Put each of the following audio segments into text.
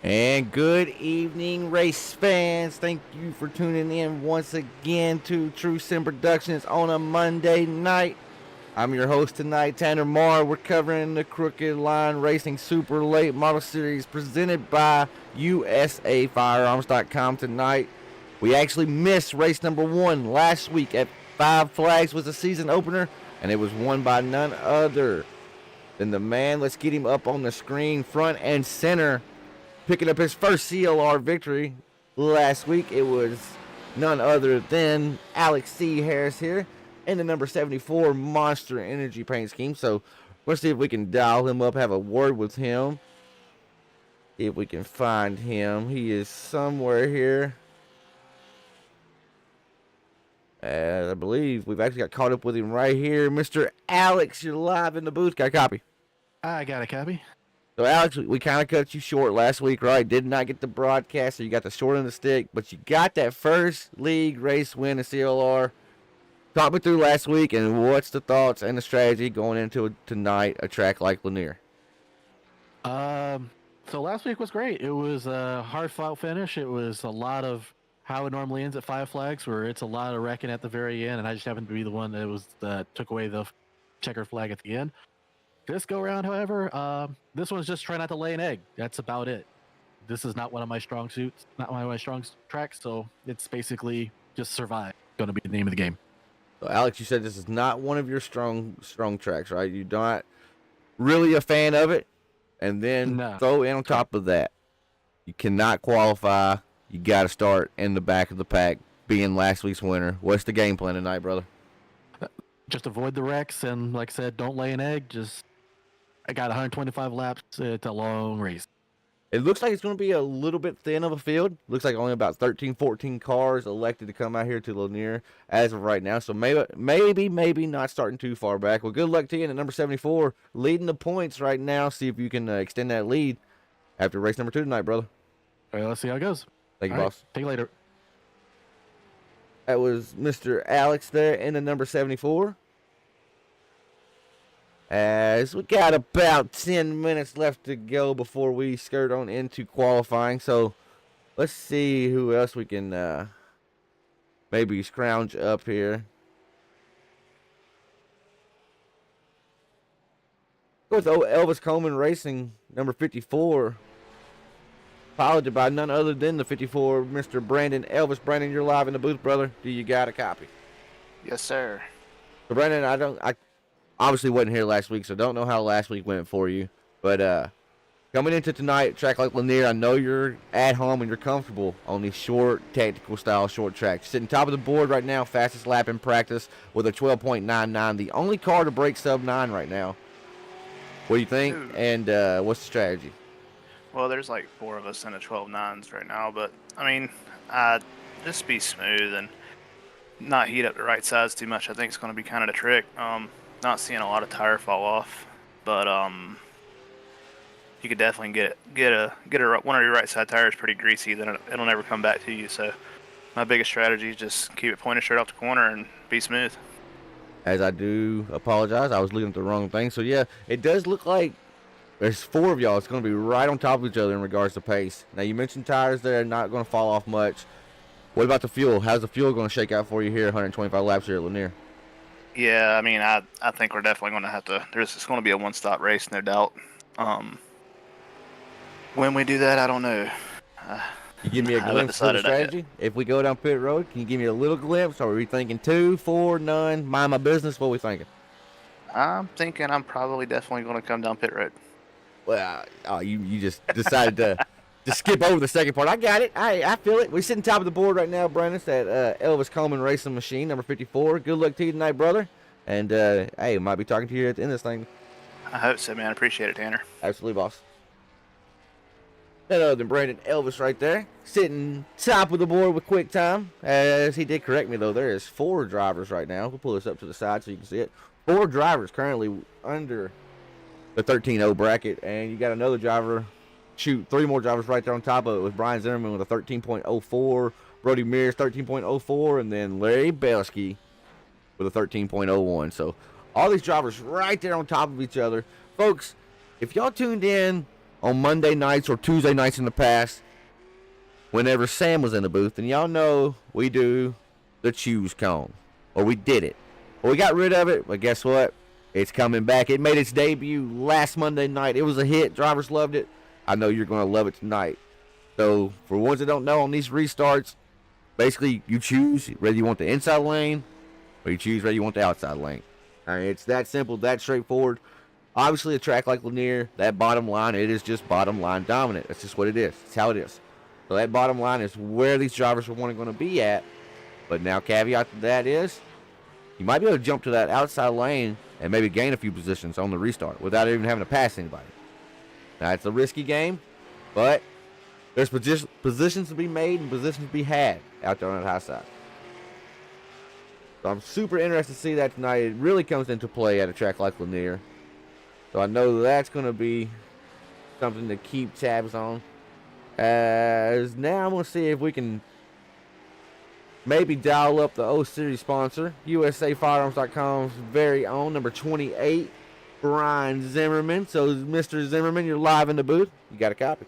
And good evening, race fans. Thank you for tuning in once again to True Sim Productions on a Monday night. I'm your host tonight, Tanner Marr. We're covering the Crooked Line Racing Super Late Model Series presented by USAFirearms.com tonight. We actually missed race number 1 last week at Five Flags was the season opener, and it was won by none other than the man. Let's get him up on the screen, front and center. Picking up his first CLR victory last week, it was none other than Alex C. Harris here in the number 74 Monster Energy paint scheme. So let's see if we can dial him up, have a word with him. See if we can find him. He is somewhere here. I believe we've actually got caught up with him right here. Mr. Alex, you're live in the booth. Got a copy? I got a copy. So, Alex, we kind of cut you short last week, right? Did not get the broadcast, so you got the short end of the stick, but you got that first league race win in CLR. Talk me through last week, and what's the thoughts and the strategy going into tonight, a track like Lanier? So last week was great. It was a hard-fought finish. It was a lot of how it normally ends at Five Flags, where it's a lot of wrecking at the very end, and I just happened to be the one that took away the checker flag at the end. This go around, however, this one's just try not to lay an egg. That's about it. This is not one of my strong suits, not one of my strong tracks, so it's basically just survive. Going to be the name of the game. So, Alex, you said this is not one of your strong tracks, right? You're not really a fan of it, and then throw in on top of that, you cannot qualify. You got to start in the back of the pack, being last week's winner. What's the game plan tonight, brother? Just avoid the wrecks, and like I said, don't lay an egg. I got 125 laps. It's a long race. It looks like it's going to be a little bit thin of a field. Looks like only about 13, 14 cars elected to come out here to Lanier as of right now. So maybe not starting too far back. Well, good luck to you at number 74, leading the points right now. See if you can extend that lead after race number 2 tonight, brother. All right, let's see how it goes. Thank you, boss. Take you later. That was Mr. Alex there in the number 74. As we got about 10 minutes left to go before we skirt on into qualifying. So let's see who else we can maybe scrounge up here. Go with Elvis Coleman Racing, number 54. Piloted by none other than the 54, Mr. Brandon Elvis. Brandon, you're live in the booth, brother. Do you got a copy? Yes, sir. So, Brandon, I obviously wasn't here last week, so don't know how last week went for you. But coming into tonight, track like Lanier, I know you're at home and you're comfortable on these short, tactical style short tracks. Sitting top of the board right now, fastest lap in practice with a 12.99. The only car to break sub-9 right now. What do you think? Dude. And what's the strategy? Well, there's like 4 of us in the 12.9s right now, but I mean, just be smooth and not heat up the right sides too much. I think it's going to be kind of the trick. Not seeing a lot of tire fall off, but you could definitely get one of your right side tires pretty greasy, then it'll never come back to you. So my biggest strategy is just keep it pointed straight off the corner and be smooth. As I do apologize, I was looking at the wrong thing. So yeah, it does look like there's 4 of y'all. It's going to be right on top of each other in regards to pace. Now, you mentioned tires there, not going to fall off much. What about the fuel? How's the fuel going to shake out for you here, 125 laps here at Lanier? Yeah, I mean, I think we're definitely going to have to. It's going to be a one-stop race, no doubt. When we do that, I don't know. You give me a glimpse of the strategy? If we go down pit road, can you give me a little glimpse? Are we thinking 2, 4, none? Mind my business? What are we thinking? I'm thinking I'm probably definitely going to come down pit road. Well, you just decided to just skip over the second part. I got it. I feel it. We're sitting top of the board right now, Brandon. It's that Elvis Coleman Racing Machine, number 54. Good luck to you tonight, brother. And, hey, might be talking to you at the end of this thing. I hope so, man. I appreciate it, Tanner. Absolutely, boss. None other than Brandon Elvis right there, sitting top of the board with quick time. As he did correct me, though, there is 4 drivers right now. We'll pull this up to the side so you can see it. 4 drivers currently under the 13-0 bracket, and you got another driver, 3 more drivers right there on top of it with Brian Zimmerman with a 13.04, Brody Mears 13.04, and then Larry Belsky with a 13.01. So all these drivers right there on top of each other. Folks, if y'all tuned in on Monday nights or Tuesday nights in the past, whenever Sam was in the booth, and y'all know we do the choose cone, or we did it, or we got rid of it, but guess what? It's coming back. It made its debut last Monday night. It was a hit. Drivers loved it. I know you're going to love it tonight. So, for ones that don't know, on these restarts, basically you choose whether you want the inside lane or you choose whether you want the outside lane. I mean, it's that simple, that straightforward. Obviously, a track like Lanier, that bottom line, it is just bottom line dominant. That's just what it is. It's how it is. So that bottom line is where these drivers are going to be at. But now, caveat to that is, you might be able to jump to that outside lane and maybe gain a few positions on the restart without even having to pass anybody. Now, it's a risky game, but there's positions to be made and positions to be had out there on that high side. So I'm super interested to see that tonight. It really comes into play at a track like Lanier. So I know that's going to be something to keep tabs on. As now I'm going to see if we can maybe dial up the O Series sponsor, USAFirearms.com's very own number 28, Brian Zimmerman. So, Mr. Zimmerman, you're live in the booth. You got a copy.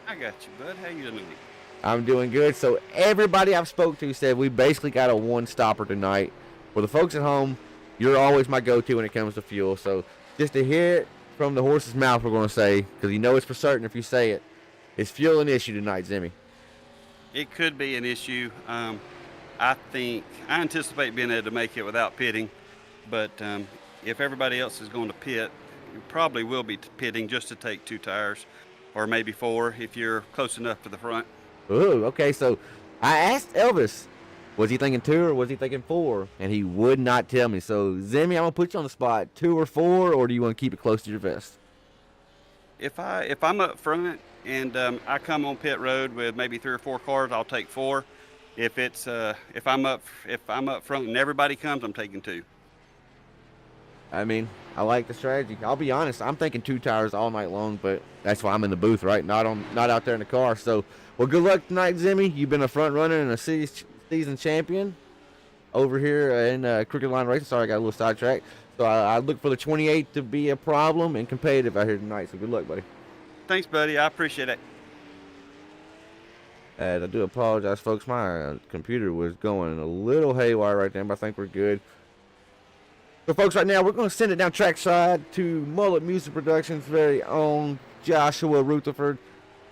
I got you, bud. How you doing? I'm doing good. So, everybody I've spoke to said we basically got a one-stopper tonight. For the folks at home, you're always my go-to when it comes to fuel. So, just to hear it from the horse's mouth, we're going to say, because you know it's for certain if you say it, is fuel an issue tonight, Zimmy? It could be an issue. I anticipate being able to make it without pitting, but if everybody else is going to pit, you probably will be pitting just to take 2 tires, or maybe 4 if you're close enough to the front. Ooh, okay. So I asked Elvis, was he thinking 2 or was he thinking 4? And he would not tell me. So, Zimmy, I'm going to put you on the spot. 2 or 4, or do you want to keep it close to your vest? If I'm up front and I come on pit road with maybe 3 or 4 cars, I'll take 4. If I'm up front and everybody comes, I'm taking 2. I mean, I like the strategy. I'll be honest, I'm thinking 2 tires all night long, but that's why I'm in the booth, right? Not out there in the car. So, well, good luck tonight, Zimmy. You've been a front runner and a season champion over here in Crooked Line Racing. Sorry, I got a little sidetracked. So I look for the 28 to be a problem and competitive out here tonight. So good luck, buddy. Thanks, buddy. I appreciate it. I do apologize, folks. My computer was going a little haywire right there, but I think we're good. So, folks, right now we're going to send it down trackside to Mullet Music Productions' very own Joshua Rutherford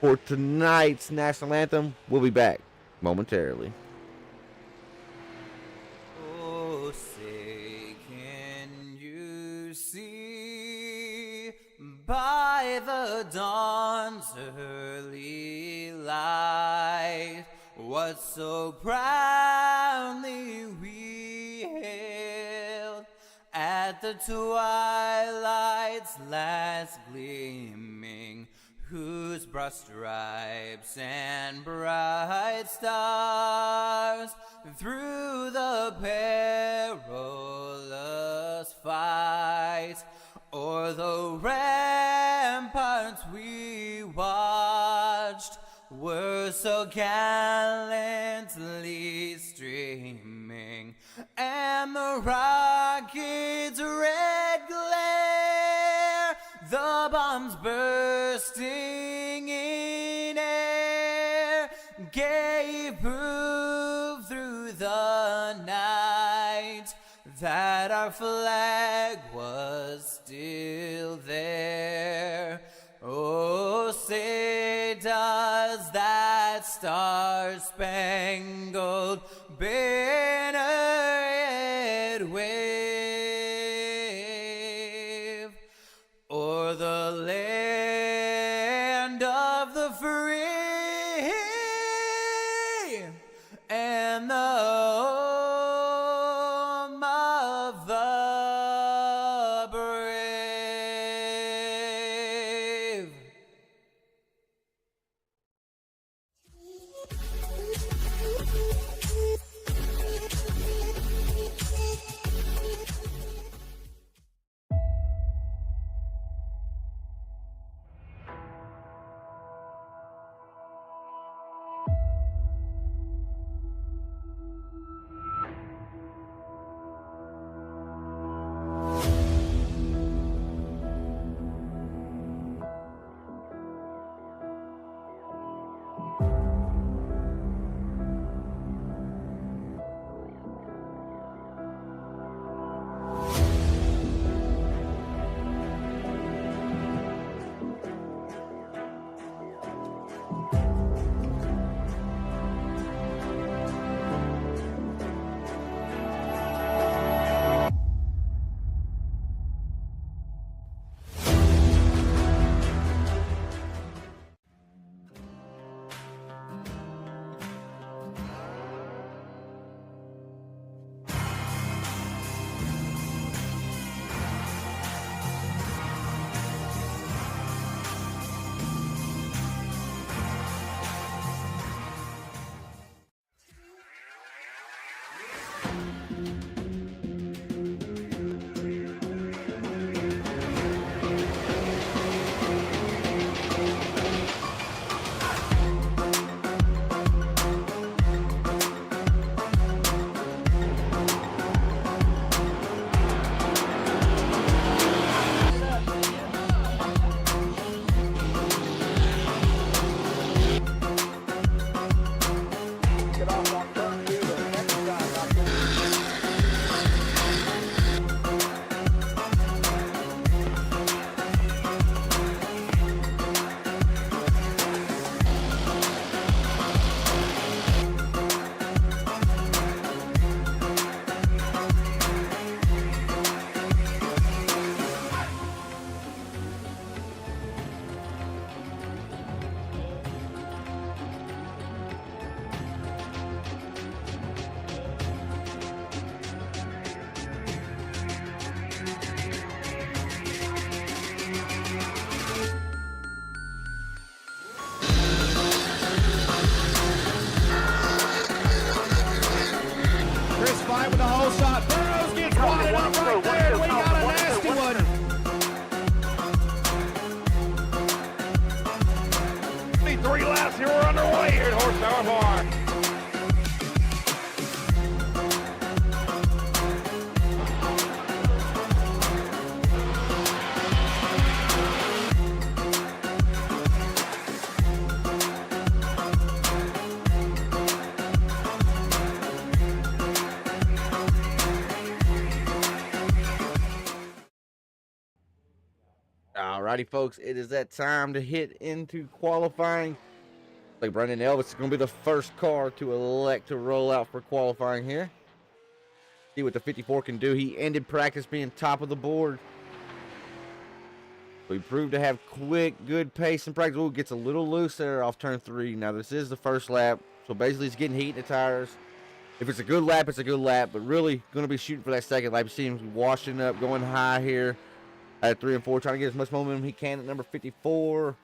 for tonight's national anthem. We'll be back momentarily. Oh, say, can you see by the dawn's early light what so proudly we hailed at the twilight's last gleaming, whose broad stripes and bright stars through the perilous fight o'er the ramparts we watched were so gallantly streaming, and the rocket's red glare, the bombs bursting in air, gave proof through the night that our flag was still there. Oh, say does that star-spangled banner yet wave o'er the land of the free and the home of the brave? Alrighty, folks, it is that time to hit into qualifying. Like Brandon Elvis is going to be the first car to elect to roll out for qualifying here. See what the 54 can do. He ended practice being top of the board. So he proved to have quick, good pace in practice. Ooh, gets a little loose there off turn 3. Now, this is the first lap. So basically, he's getting heat in the tires. If it's a good lap, it's a good lap. But really, going to be shooting for that second lap. You see him washing up, going high here at 3 and 4, trying to get as much momentum he can at number 54.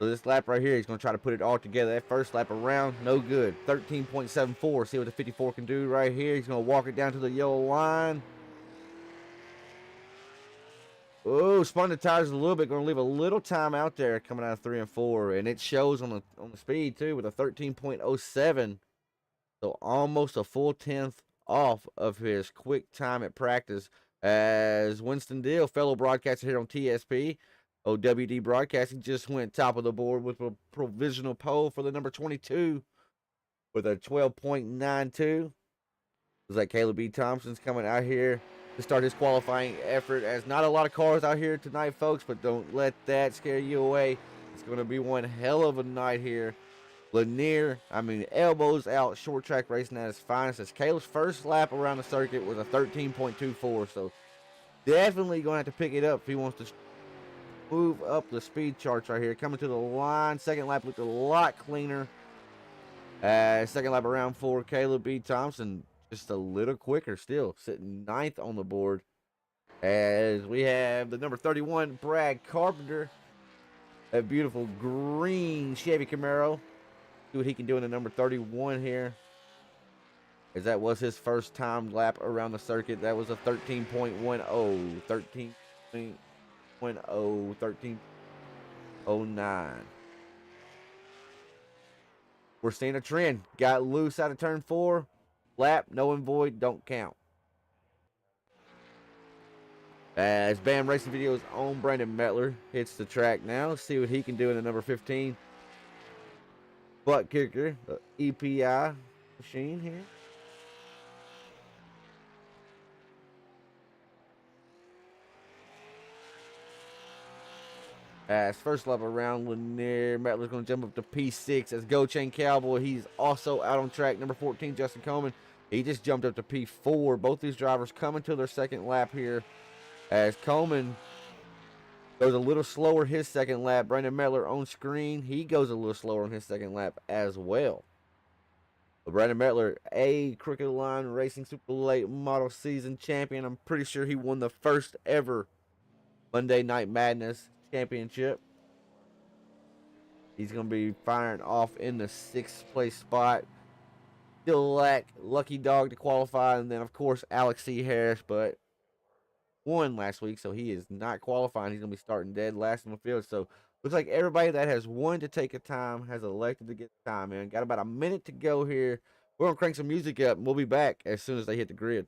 So this lap right here, he's going to try to put it all together. That first lap around, no good. 13.74. See what the 54 can do right here. He's going to walk it down to the yellow line. Oh, spun the tires a little bit. Going to leave a little time out there coming out of 3 and 4. And it shows on the speed, too, with a 13.07. So almost a full tenth off of his quick time at practice. As Winston Deal, fellow broadcaster here on TSP, OWD Broadcasting, just went top of the board with a provisional pole for the number 22 with a 12.92. Looks like Caleb B. Thompson's coming out here to start his qualifying effort. As not a lot of cars out here tonight, folks, but don't let that scare you away. It's going to be one hell of a night here. Lanier, elbows out, short track racing at its finest. As Caleb's first lap around the circuit was a 13.24, so definitely going to have to pick it up if he wants to move up the speed charts right here. Coming to the line, second lap looked a lot cleaner. Second lap around 4, Caleb B. Thompson just a little quicker still, sitting 9th on the board. As we have the number 31, Brad Carpenter, a beautiful green Chevy Camaro. See what he can do in the number 31 here. As that was his first time lap around the circuit. That was a 13.10. 13.10. 13.09. We're seeing a trend. Got loose out of turn 4. Lap, no and void, don't count. As Bam Racing Video's own Brandon Mettler hits the track now. Let's see what he can do in the number 15. Butt kicker, the EPI machine here. As first lap around Lanier, Mettler's going to jump up to P6 as Go Chain Cowboy. He's also out on track. Number 14, Justin Coleman. He just jumped up to P4. Both these drivers coming to their second lap here. As Coleman goes a little slower his second lap. Brandon Mettler on screen. He goes a little slower on his second lap as well. But Brandon Mettler, a Crooked Line Racing Super Late Model Season champion. I'm pretty sure he won the first ever Monday Night Madness championship. He's going to be firing off in the 6th place spot. Still lack Lucky Dog to qualify. And then, of course, Alex C. Harris, but won last week, so he is not qualifying. He's going to be starting dead last in the field. So looks like everybody that has wanted to take a time has elected to get the time in. Got about a minute to go here. We're going to crank some music up, and we'll be back as soon as they hit the grid.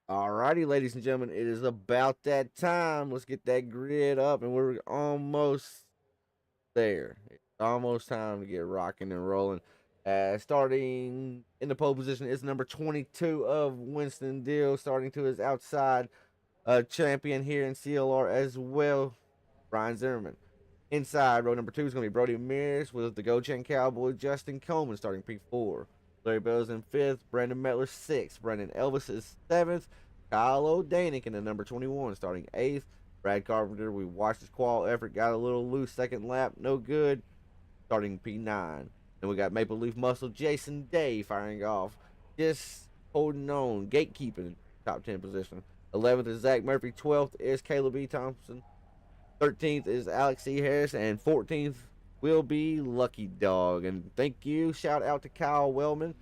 Alrighty, ladies and gentlemen, it is about that time. Let's get that grid up, and we're almost there. It's almost time to get rocking and rolling. Starting in the pole position is number 22 of Winston Deal, starting to his outside. Champion here in CLR as well, Brian Zimmerman. Inside, row number 2 is going to be Brody Mears with the Go Chain Cowboy, Justin Coleman starting P4. Larry Bell's in 5th, Brandon Mettler 6th, Brandon Elvis is 7th, Kyle O'Danick in the number 21 starting 8th. Brad Carpenter, we watched his qual effort, got a little loose second lap, no good, starting P9. Then we got Maple Leaf Muscle Jason Day firing off, just holding on, gatekeeping top 10 position. 11th is Zach Murphy, 12th is Caleb E. Thompson, 13th is Alex E. Harris, and 14th will be Lucky Dog. And thank you, shout out to Kyle Wellman,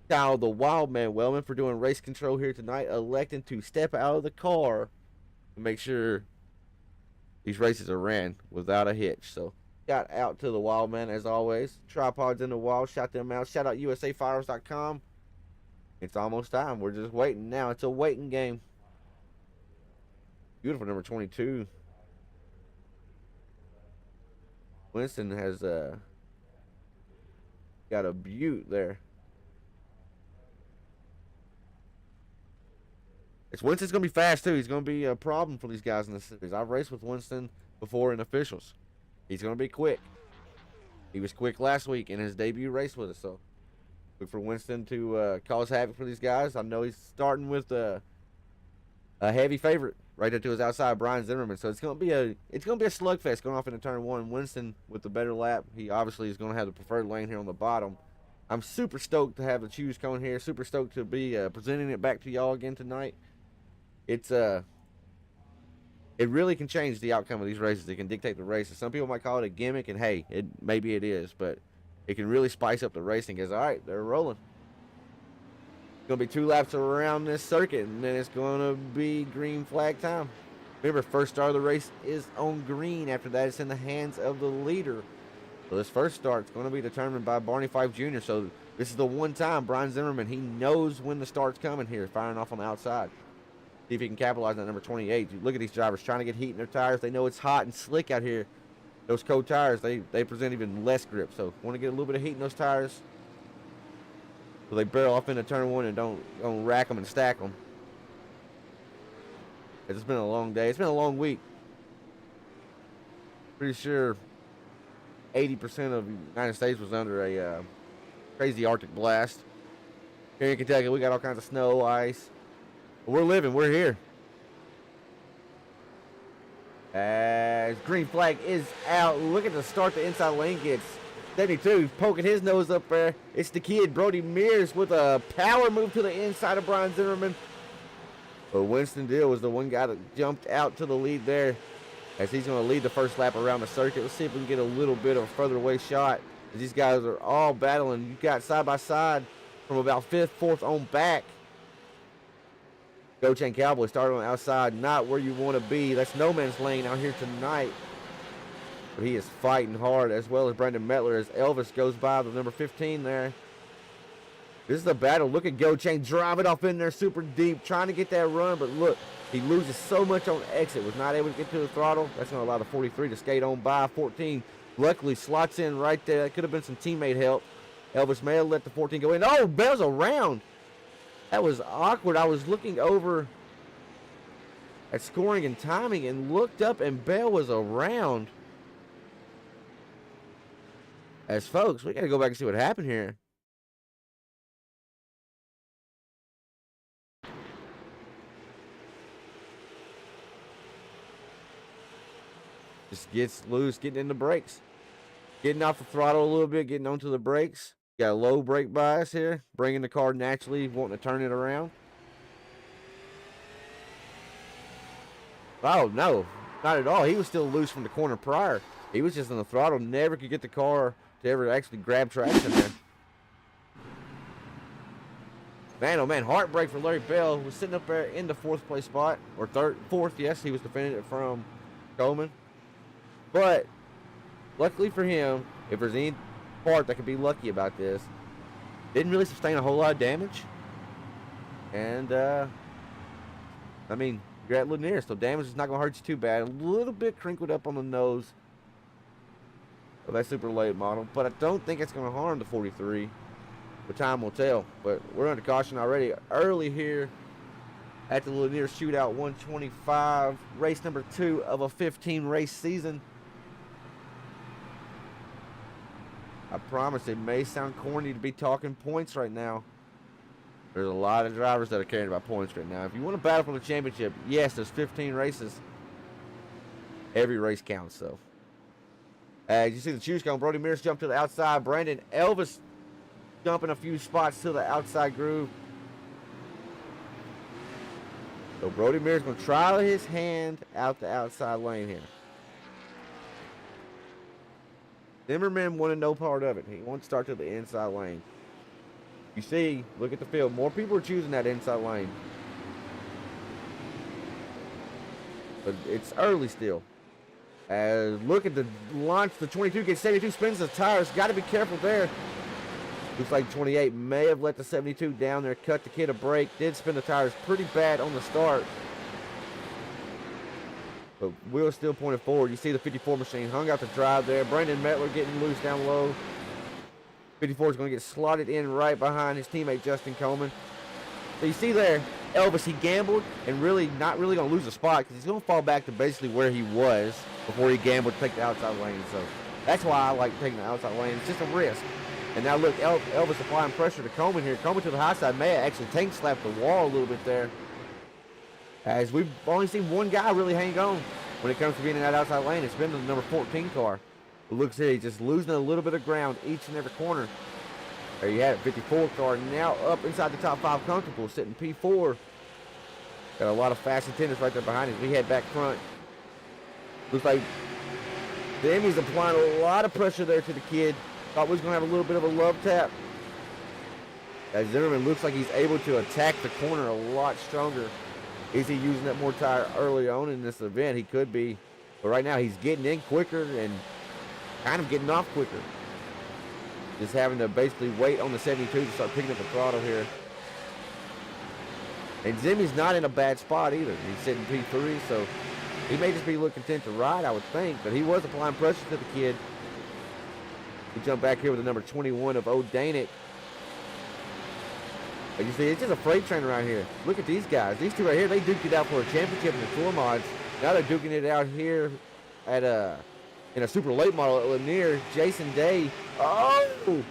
Kyle the Wildman Wellman, for doing race control here tonight, electing to step out of the car to make sure these races are ran without a hitch. So shout out to the Wildman as always. Tripods in the wall, shout them out. Shout out USAFirearms.com. It's almost time. We're just waiting now. It's a waiting game. Beautiful number 22. Winston has got a beaut there. Winston's going to be fast, too. He's going to be a problem for these guys in the series. I've raced with Winston before in officials. He's going to be quick. He was quick last week in his debut race with us, so look for Winston to cause havoc for these guys. I know he's starting with a heavy favorite right up to his outside, Brian Zimmerman. So it's going to be a slugfest going off into turn 1. Winston with the better lap. He obviously is going to have the preferred lane here on the bottom. I'm super stoked to have the choose cone here. Super stoked to be presenting it back to y'all again tonight. It really can change the outcome of these races. It can dictate the races. Some people might call it a gimmick, and hey, maybe it is, but it can really spice up the racing. Because all right, they're rolling. It's gonna be 2 laps around this circuit, and then it's gonna be green flag time. Remember, first start of the race is on green. After that, it's in the hands of the leader. So this first start is going to be determined by Barney Fife Jr. So this is the one time Brian Zimmerman, he knows when the start's coming here, firing off on the outside. See if he can capitalize on number 28. Look at these drivers trying to get heat in their tires. They know it's hot and slick out here. Those cold tires, they present even less grip. So want to get a little bit of heat in those tires so they barrel off into turn 1 and don't rack them and stack them. It's been a long day. It's been a long week. Pretty sure 80% of the United States was under a crazy Arctic blast. Here in Kentucky, we got all kinds of snow, ice. But we're living. We're here. As green flag is out. Look at the start the inside lane gets. 72 poking his nose up there. It's the kid, Brody Mears, with a power move to the inside of Brian Zimmerman. But Winston Deal was the one guy that jumped out to the lead there, as he's going to lead the first lap around the circuit. Let's see if we can get a little bit of a further away shot, as these guys are all battling. You've got side by side from about 5th, 4th on back. Go Chain Cowboy started on the outside, not where you want to be. That's no man's lane out here tonight. But he is fighting hard, as well as Brandon Mettler, as Elvis goes by the number 15 there. This is a battle. Look at Go Chain driving off in there super deep, trying to get that run. But look, he loses so much on exit. Was not able to get to the throttle. That's going to allow the 43 to skate on by. 14 luckily slots in right there. That could have been some teammate help. Elvis may have let the 14 go in. Oh, Bell's around. That was awkward. I was looking over at scoring and timing and looked up, and Bell was around. As folks, we got to go back and see what happened here. Just gets loose, getting in the brakes. Getting off the throttle a little bit, getting onto the brakes. Got a low brake bias here, bringing the car naturally, wanting to turn it around. Oh, no, not at all. He was still loose from the corner prior. He was just on the throttle, never could get the car to ever actually grab traction there. Man, oh man, heartbreak for Larry Bell. Was sitting up there in the 4th place spot, or 4th, yes, he was defending it from Coleman. But luckily for him, if there's any part that could be lucky about this, didn't really sustain a whole lot of damage. And I mean, you're at Lanier, so damage is not going to hurt you too bad. A little bit crinkled up on the nose of that super late model, but I don't think it's going to harm the 43. But time will tell. But we're under caution already early here at the Lanier Shootout 125, race number 2 of a 15 race season. I promise it may sound corny to be talking points right now. There's a lot of drivers that are caring about points right now. If you want to battle for the championship, yes, there's 15 races. Every race counts, though. As you see the choose cone, Brody Mears jumped to the outside. Brandon Elvis jumping a few spots to the outside groove. So Brody Mears going to try his hand out the outside lane here. Zimmerman wanted no part of it. He wants to start to the inside lane. You see, look at the field. More people are choosing that inside lane. But it's early still. Look at the launch. The 22 gets 72, spins the tires. Got to be careful there. Looks like 28 may have let the 72 down there. Cut the kid a break. Did spin the tires pretty bad on the start. But wheels still pointed forward. You see the 54 machine hung out the drive there. Brandon Mettler getting loose down low. 54 is going to get slotted in right behind his teammate Justin Coleman. So you see there, Elvis, he gambled and really not really going to lose a spot because he's going to fall back to basically where he was before he gambled to take the outside lane. So that's why I like taking the outside lane. It's just a risk. And now look, Elvis applying pressure to Coleman here. Coleman to the high side may actually tank slap the wall a little bit there. As we've only seen one guy really hang on when it comes to being in that outside lane. It's been the number 14 car. It looks here, he's just losing a little bit of ground each and every corner. There you have it, 54 car now up inside the top 5 comfortable, sitting P4. Got a lot of fast attendants right there behind him. We head back front. Looks like Demi's applying a lot of pressure there to the kid. Thought we was going to have a little bit of a love tap. As Zimmerman looks like he's able to attack the corner a lot stronger. Is he using that more tire early on in this event? He could be. But right now he's getting in quicker and kind of getting off quicker. Just having to basically wait on the 72 to start picking up the throttle here. And Zimmy's not in a bad spot either. He's sitting P3, so he may just be looking content to ride, I would think. But he was applying pressure to the kid. We jump back here with the number 21 of O'Danick. But you see, it's just a freight train around here. Look at these guys. These two right here, they duked it out for a championship in the tour mods. Now they're duking it out here at in a super late model at Lanier. Jason Day. Oh!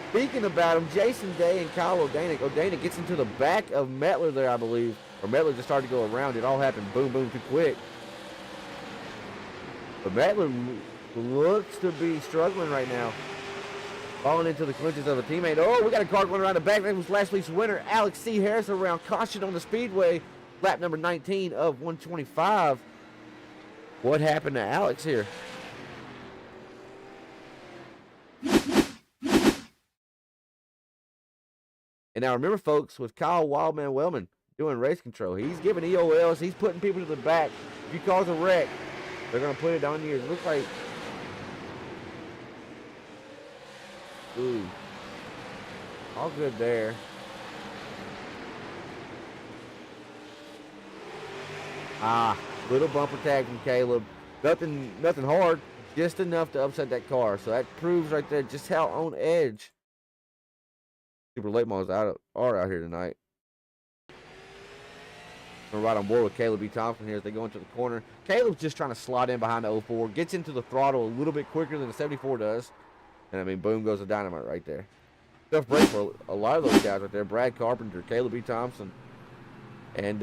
Speaking about him, Jason Day and Kyle O'Danick. O'Danick gets into the back of Mettler there, I believe. Or Mettler just started to go around. It all happened boom, boom, too quick. But Mettler looks to be struggling right now. Falling into the clutches of a teammate. Oh, we got a car going around the back. That was last week's winner, Alex C. Harris, around caution on the speedway. Lap number 19 of 125. What happened to Alex here? And now remember, folks, with Kyle Wildman Wellman doing race control, he's giving EOLs. He's putting people to the back. If you cause a wreck, they're going to put it on you. It looks like... Ooh. All good there. Little bumper tag from Caleb. Nothing hard. Just enough to upset that car. So that proves right there just how on edge super late models are out here tonight. I'm right on board with Caleb B. Thompson here as they go into the corner. Caleb's just trying to slide in behind the 04. Gets into the throttle a little bit quicker than the 74 does. And I mean, boom goes the dynamite right there. Tough break for a lot of those guys right there. Brad Carpenter, Caleb B. Thompson, and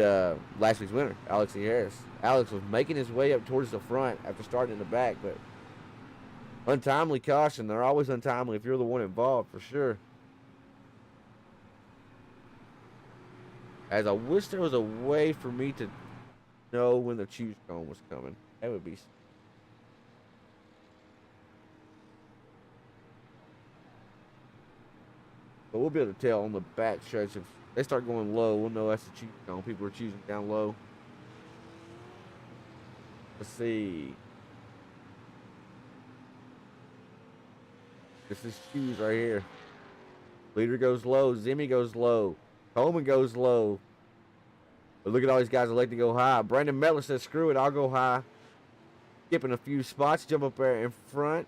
last week's winner, Alex E. Harris. Alex was making his way up towards the front after starting in the back, but untimely caution. They're always untimely if you're the one involved, for sure. As I wish there was a way for me to know when the choose cone was coming. That would be... But we'll be able to tell on the back stretch. If they start going low, we'll know that's the choose cone. People are choosing down low. Let's see. This is choose right here. Leader goes low. Zimmy goes low. Coleman goes low. But look at all these guys electing to go high. Brandon Mettler says, screw it, I'll go high. Skipping a few spots. Jump up there in front.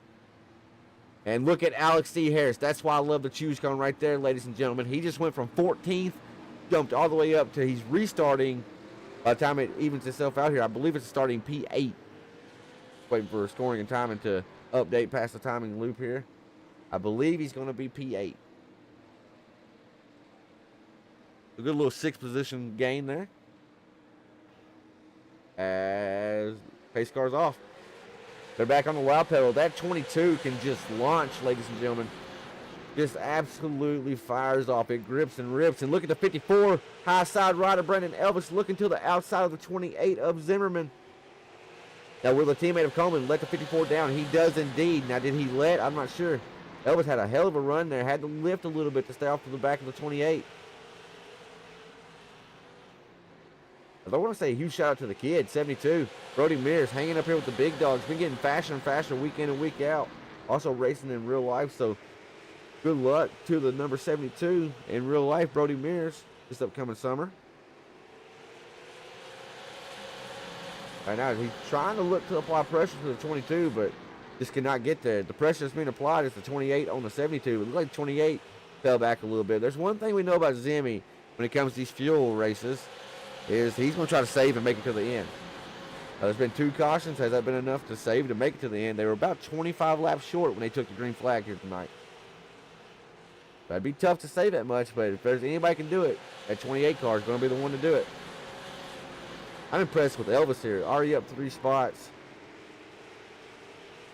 And look at Alex C. Harris. That's why I love the choose cone right there, ladies and gentlemen. He just went from 14th, jumped all the way up to he's restarting. By the time it evens itself out here, I believe it's starting P8. Waiting for scoring and timing to update past the timing loop here. I believe he's going to be P8. A good little 6th position gain there. As pace car's off. They're back on the wow pedal. That 22 can just launch, ladies and gentlemen. Just absolutely fires off. It grips and rips. And look at the 54 high side rider, Brandon Elvis, looking to the outside of the 28 of Zimmerman. Now, will the teammate of Coleman let the 54 down? He does indeed. Now, did he let? I'm not sure. Elvis had a hell of a run there. Had to lift a little bit to stay off to the back of the 28. I want to say a huge shout out to the kid, 72. Brody Mears hanging up here with the big dogs. Been getting faster and faster week in and week out. Also racing in real life, so good luck to the number 72 in real life, Brody Mears, this upcoming summer. Right now, he's trying to look to apply pressure to the 22, but just cannot get there. The pressure that's being applied is the 28 on the 72. It looks like 28 fell back a little bit. There's one thing we know about Zimmy when it comes to these fuel races, is he's going to try to save and make it to the end. There's been 2 cautions. Has that been enough to save to make it to the end? They were about 25 laps short when they took the green flag here tonight. That'd be tough to say that much, but if there's anybody can do it, that 28 car is going to be the one to do it. I'm impressed with Elvis here. Already up 3 spots.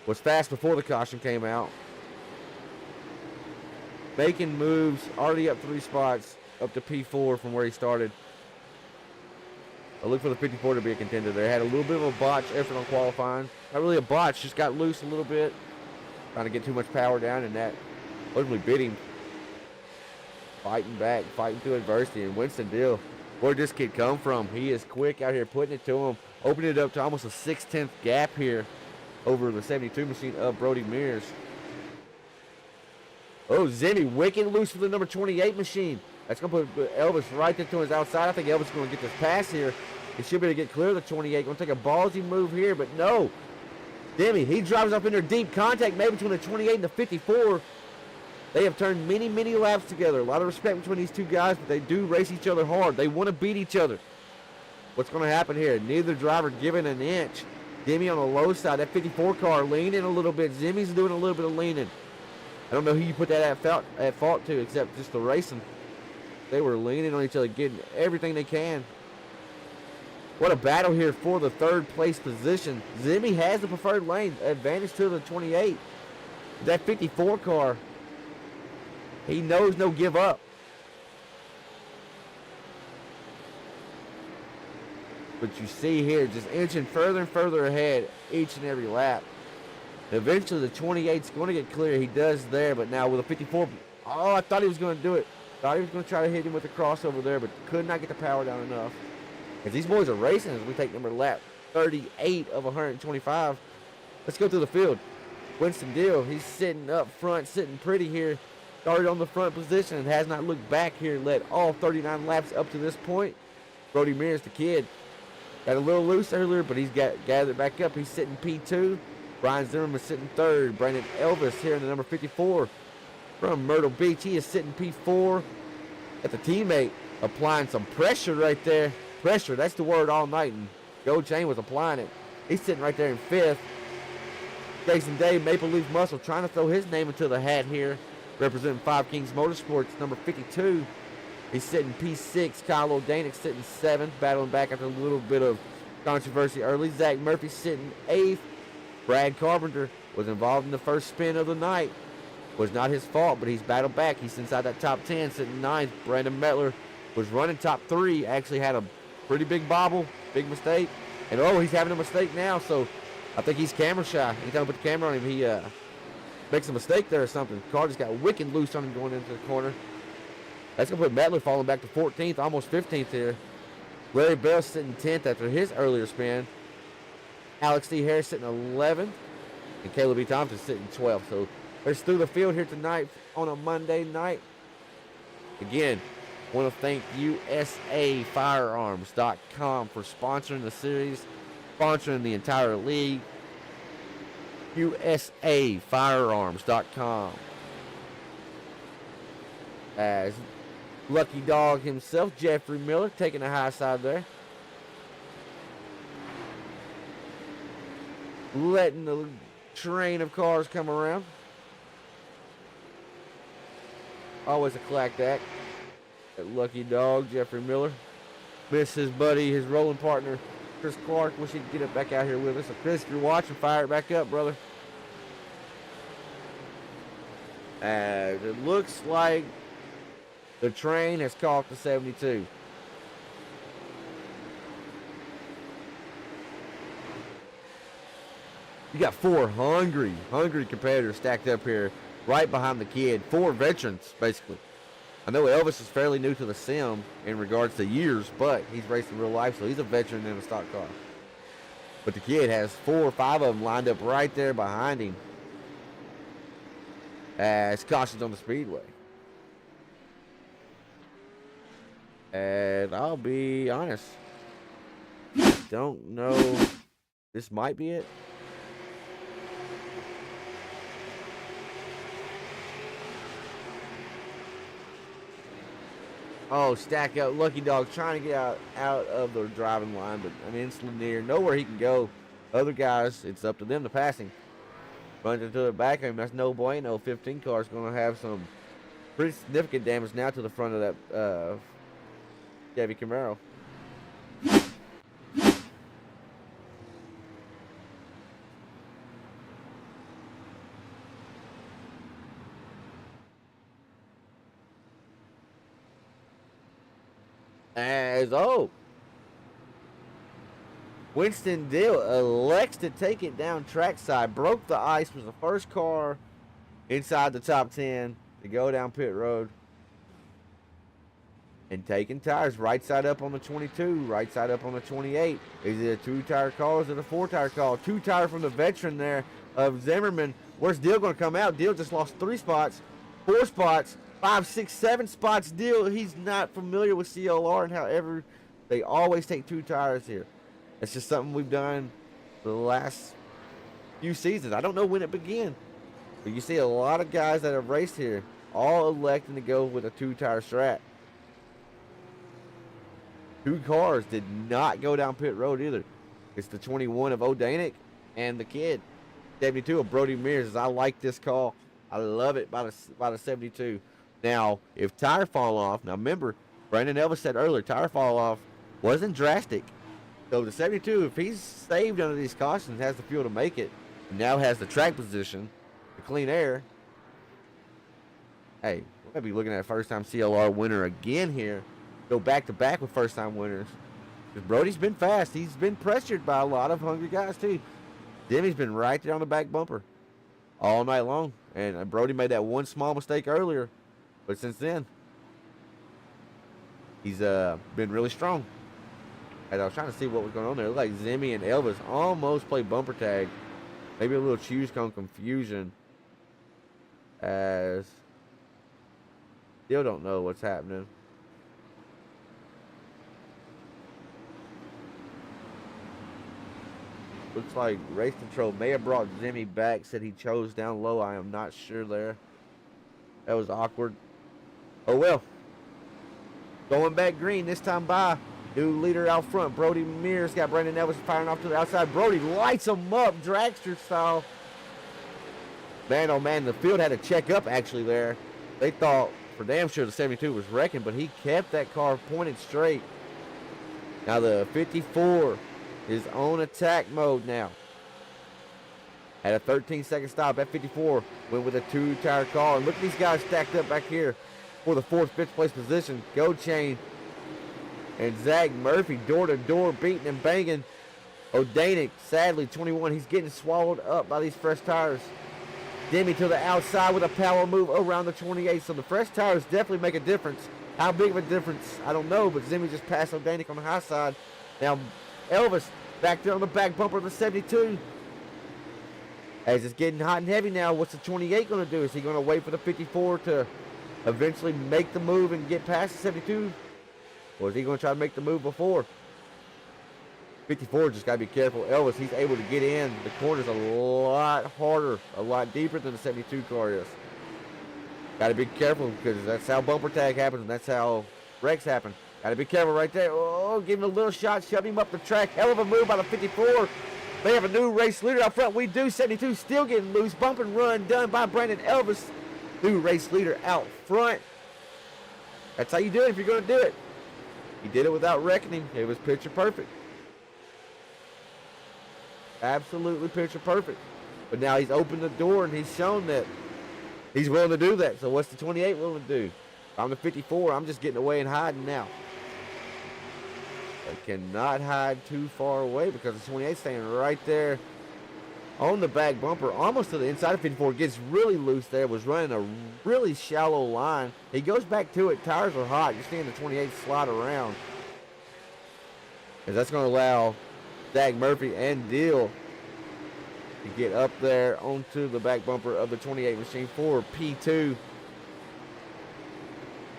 Was fast before the caution came out. Making moves. Already up 3 spots. Up to P4 from where he started. I look for the 54 to be a contender there. Had a little bit of a botch effort on qualifying. Not really a botch, just got loose a little bit. Trying to get too much power down, and that ultimately bit him. Fighting back, fighting through adversity. And Winston Dill, where'd this kid come from? He is quick out here putting it to him. Opening it up to almost a 6/10 gap here over the 72 machine of Brody Mears. Oh, Zimmy wicked loose for the number 28 machine. That's going to put Elvis right there to his outside. I think Elvis is going to get this pass here. He should be able to get clear of the 28. Going to take a ballsy move here, but no. Demi, he drives up in there deep contact, maybe between the 28 and the 54. They have turned many, many laps together. A lot of respect between these two guys, but they do race each other hard. They want to beat each other. What's going to happen here? Neither driver giving an inch. Demi on the low side. That 54 car leaning a little bit. Zimmy's doing a little bit of leaning. I don't know who you put that at fault to except just the racing. They were leaning on each other, getting everything they can. What a battle here for the 3rd place position. Zimmy has the preferred lane. Advantage to the 28. That 54 car, he knows no give up. But you see here, just inching further and further ahead each and every lap. Eventually the 28's going to get clear. He does there, but now with a 54, oh, I thought he was going to do it. Thought he was going to try to hit him with a crossover there, but could not get the power down enough. As these boys are racing as we take number lap 38 of 125. Let's go through the field. Winston Dill, he's sitting up front, sitting pretty here. Started on the front position and has not looked back here. Led all 39 laps up to this point. Brody Mears, the kid, got a little loose earlier, but he's gathered back up. He's sitting P2. Brian Zimmerman sitting 3rd. Brandon Elvis here in the number 54 from Myrtle Beach. He is sitting P4. At the teammate applying some pressure right there. Pressure, that's the word all night, and Joe Chain was applying it. He's sitting right there in 5th. Jason Day, Maple Leaf Muscle, trying to throw his name into the hat here, representing 5 Kings Motorsports, number 52. He's sitting P6. Kyle O'Danick sitting 7th, battling back after a little bit of controversy early. Zach Murphy sitting 8th. Brad Carpenter was involved in the first spin of the night. Was not his fault, but he's battled back. He's inside that top 10, sitting 9th. Brandon Mettler was running top 3. Actually had a pretty big bobble, big mistake. And oh, he's having a mistake now, so I think he's camera shy. Anytime I put the camera on him, he makes a mistake there or something. The car just got wicked loose on him going into the corner. That's going to put Mettler falling back to 14th, almost 15th here. Larry Bell sitting 10th after his earlier spin. Alex D. Harris sitting 11th. And Caleb B. Thompson sitting 12th. So there's through the field here tonight on a Monday night. Again, want to thank USAFirearms.com for sponsoring the series, sponsoring the entire league. USAfirearms.com. As Lucky Dog himself, Jeffrey Miller, taking the high side there. Letting the train of cars come around. Always a clack act. That Lucky Dog, Jeffrey Miller. Miss his buddy, his rolling partner, Chris Clark. Wish he could get it back out here with us. So Chris, if you're watching, fire it back up, brother. As it looks like the train has caught the 72. You got four hungry competitors stacked up here right behind the kid. Four veterans, basically. I know Elvis is fairly new to the sim in regards to years, but he's racing real life, so he's a veteran in a stock car. But the kid has 4 or 5 of them lined up right there behind him as cautions on the speedway. And I'll be honest, don't know. This might be it. Oh, stack up. Lucky Dog trying to get out of the driving line, but I mean, it's Lanier. Nowhere he can go. Other guys, it's up to them to pass him. Runs into the back of him. That's no bueno. 15 car is going to have some pretty significant damage now to the front of that Chevy Camaro. Winston Dill elects to take it down trackside. Broke the ice. Was the first car inside the top 10 to go down pit road. And taking tires right side up on the 22, right side up on the 28. Is it a 2-tire call or is it a 4-tire call? 2-tire from the veteran there of Zimmerman. Where's Dill going to come out? Dill just lost 3 spots, 4 spots, 5, 6, 7 spots. Dill, he's not familiar with CLR, and however, they always take 2 tires here. It's just something we've done for the last few seasons. I don't know when it began, but you see a lot of guys that have raced here all electing to go with a 2-tire strat. 2 cars did not go down pit road either. It's the 21 of O'Danick and the kid. 72 of Brody Mears. I like this call. I love it by the 72. Now, if tire fall off, now remember, Brandon Elvis said earlier, tire fall off wasn't drastic. So the 72, if he's saved under these cautions, has the fuel to make it, and now has the track position, the clean air. Hey, we're going to be looking at a first-time CLR winner again here. Go back-to-back with first-time winners. Because Brody's been fast. He's been pressured by a lot of hungry guys, too. Demi's been right there on the back bumper all night long. And Brody made that one small mistake earlier. But since then, he's been really strong. And I was trying to see what was going on there. It looked like Zimmy and Elvis almost played bumper tag. Maybe a little choose cone confusion. As still don't know what's happening. Looks like race control may have brought Zimmy back. Said he chose down low. I am not sure there. That was awkward. Oh well. Going back green this time by. New leader out front. Brody Mears got Brandon Elvis firing off to the outside. Brody lights him up, dragster style. Man, oh man, the field had to check up actually there. They thought for damn sure the 72 was wrecking, but he kept that car pointed straight. Now the 54 is on attack mode now. Had a 13-second stop. That 54 went with a 2-tire car. And look at these guys stacked up back here for the 4th, 5th place position. Go Chain and Zach Murphy door-to-door beating and banging. O'Danick, sadly, 21. He's getting swallowed up by these fresh tires. Demi to the outside with a power move around the 28. So the fresh tires definitely make a difference. How big of a difference, I don't know. But Zimmy just passed O'Danick on the high side. Now Elvis back there on the back bumper of the 72. As it's getting hot and heavy now, what's the 28 going to do? Is he going to wait for the 54 to eventually make the move and get past the 72? Or is he going to try to make the move before? 54 just got to be careful. Elvis, he's able to get in. The corner's a lot harder, a lot deeper than the 72 car is. Got to be careful because that's how bumper tag happens and that's how wrecks happen. Got to be careful right there. Oh, give him a little shot, shove him up the track. Hell of a move by the 54. They have a new race leader out front. We do. 72 still getting loose. Bump and run done by Brandon Elvis. New race leader out front. That's how you do it if you're going to do it. He did it without reckoning. It was picture perfect. Absolutely picture perfect. But now he's opened the door and he's shown that he's willing to do that. So what's the 28 willing to do? If I'm the 54, I'm just getting away and hiding now. I cannot hide too far away because the 28 staying right there on the back bumper, almost to the inside of 54. Gets really loose there, was running a really shallow line. He goes back to it. Tires are hot. You're seeing the 28 slide around. Because that's going to allow Zach Murphy and Deal to get up there onto the back bumper of the 28 machine for P2.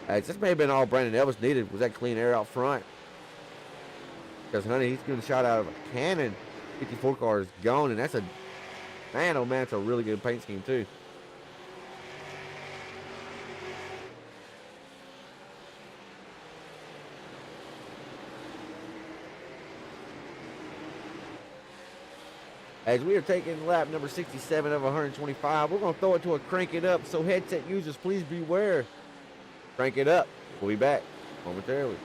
This may have been all Brandon Elvis needed, was that clean air out front. Because, honey, he's getting a shot out of a cannon. 54 car is gone, and that's a, man, oh, man, it's a really good paint scheme, too. As we are taking lap number 67 of 125, we're going to throw it to a crank it up. So headset users, please beware. Crank it up. We'll be back momentarily.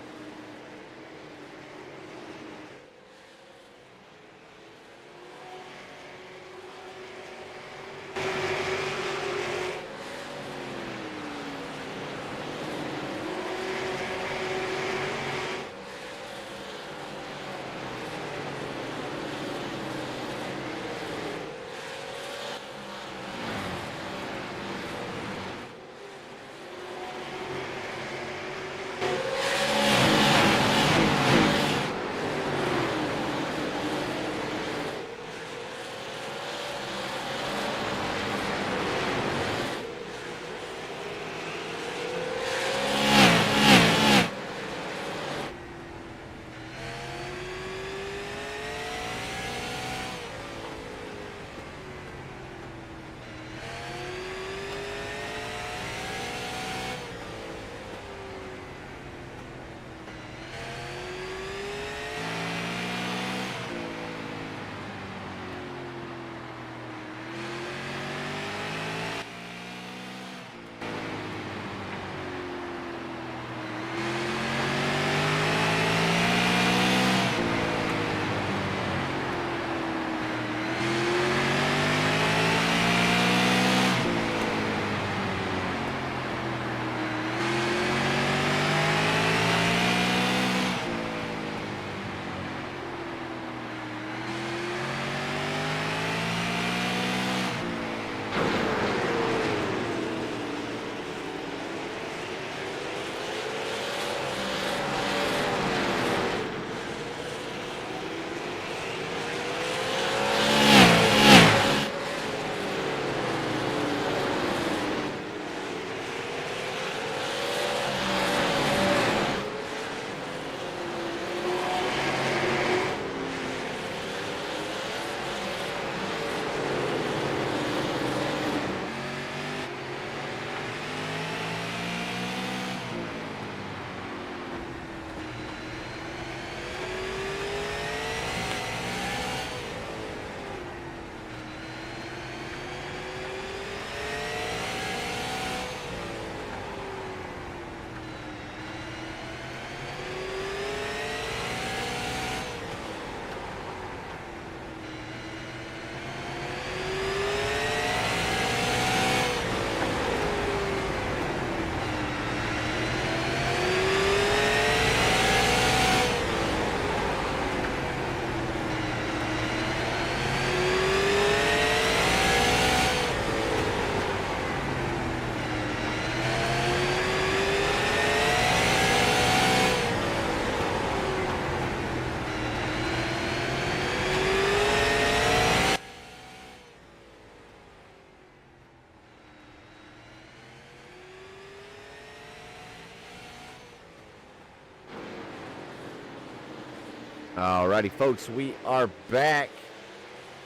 Alrighty, folks, we are back.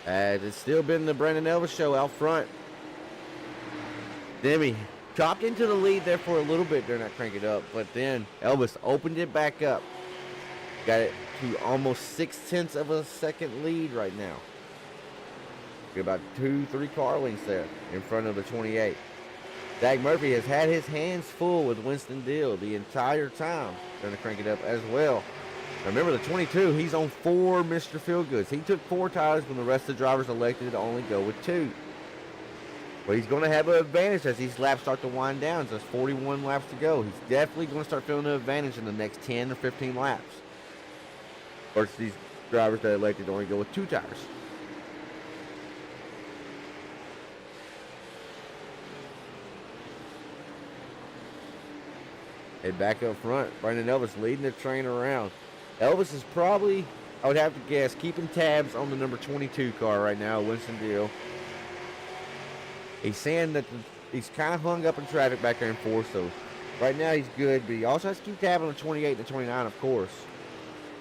As it's still been the Brandon Elvis show out front. Demi chopped into the lead there for a little bit during that crank it up, but then Elvis opened it back up. Got it to almost 0.6 of a second lead right now. Got about 2-3 car lengths there in front of the 28. Zach Murphy has had his hands full with Winston Deal the entire time during the crank it up as well. Remember, the 22, he's on 4 Mr. Feelgoods. He took 4 tires when the rest of the drivers elected to only go with 2. But he's going to have an advantage as these laps start to wind down. There's 41 laps to go. He's definitely going to start feeling the advantage in the next 10 or 15 laps versus these drivers that elected to only go with 2 tires. Head back up front. Brandon Elvis leading the train around. Elvis is probably, I would have to guess, keeping tabs on the number 22 car right now, Winston Deal. He's saying that he's kind of hung up in traffic back there in 4, so right now he's good, but he also has to keep tab on the 28 and the 29, of course.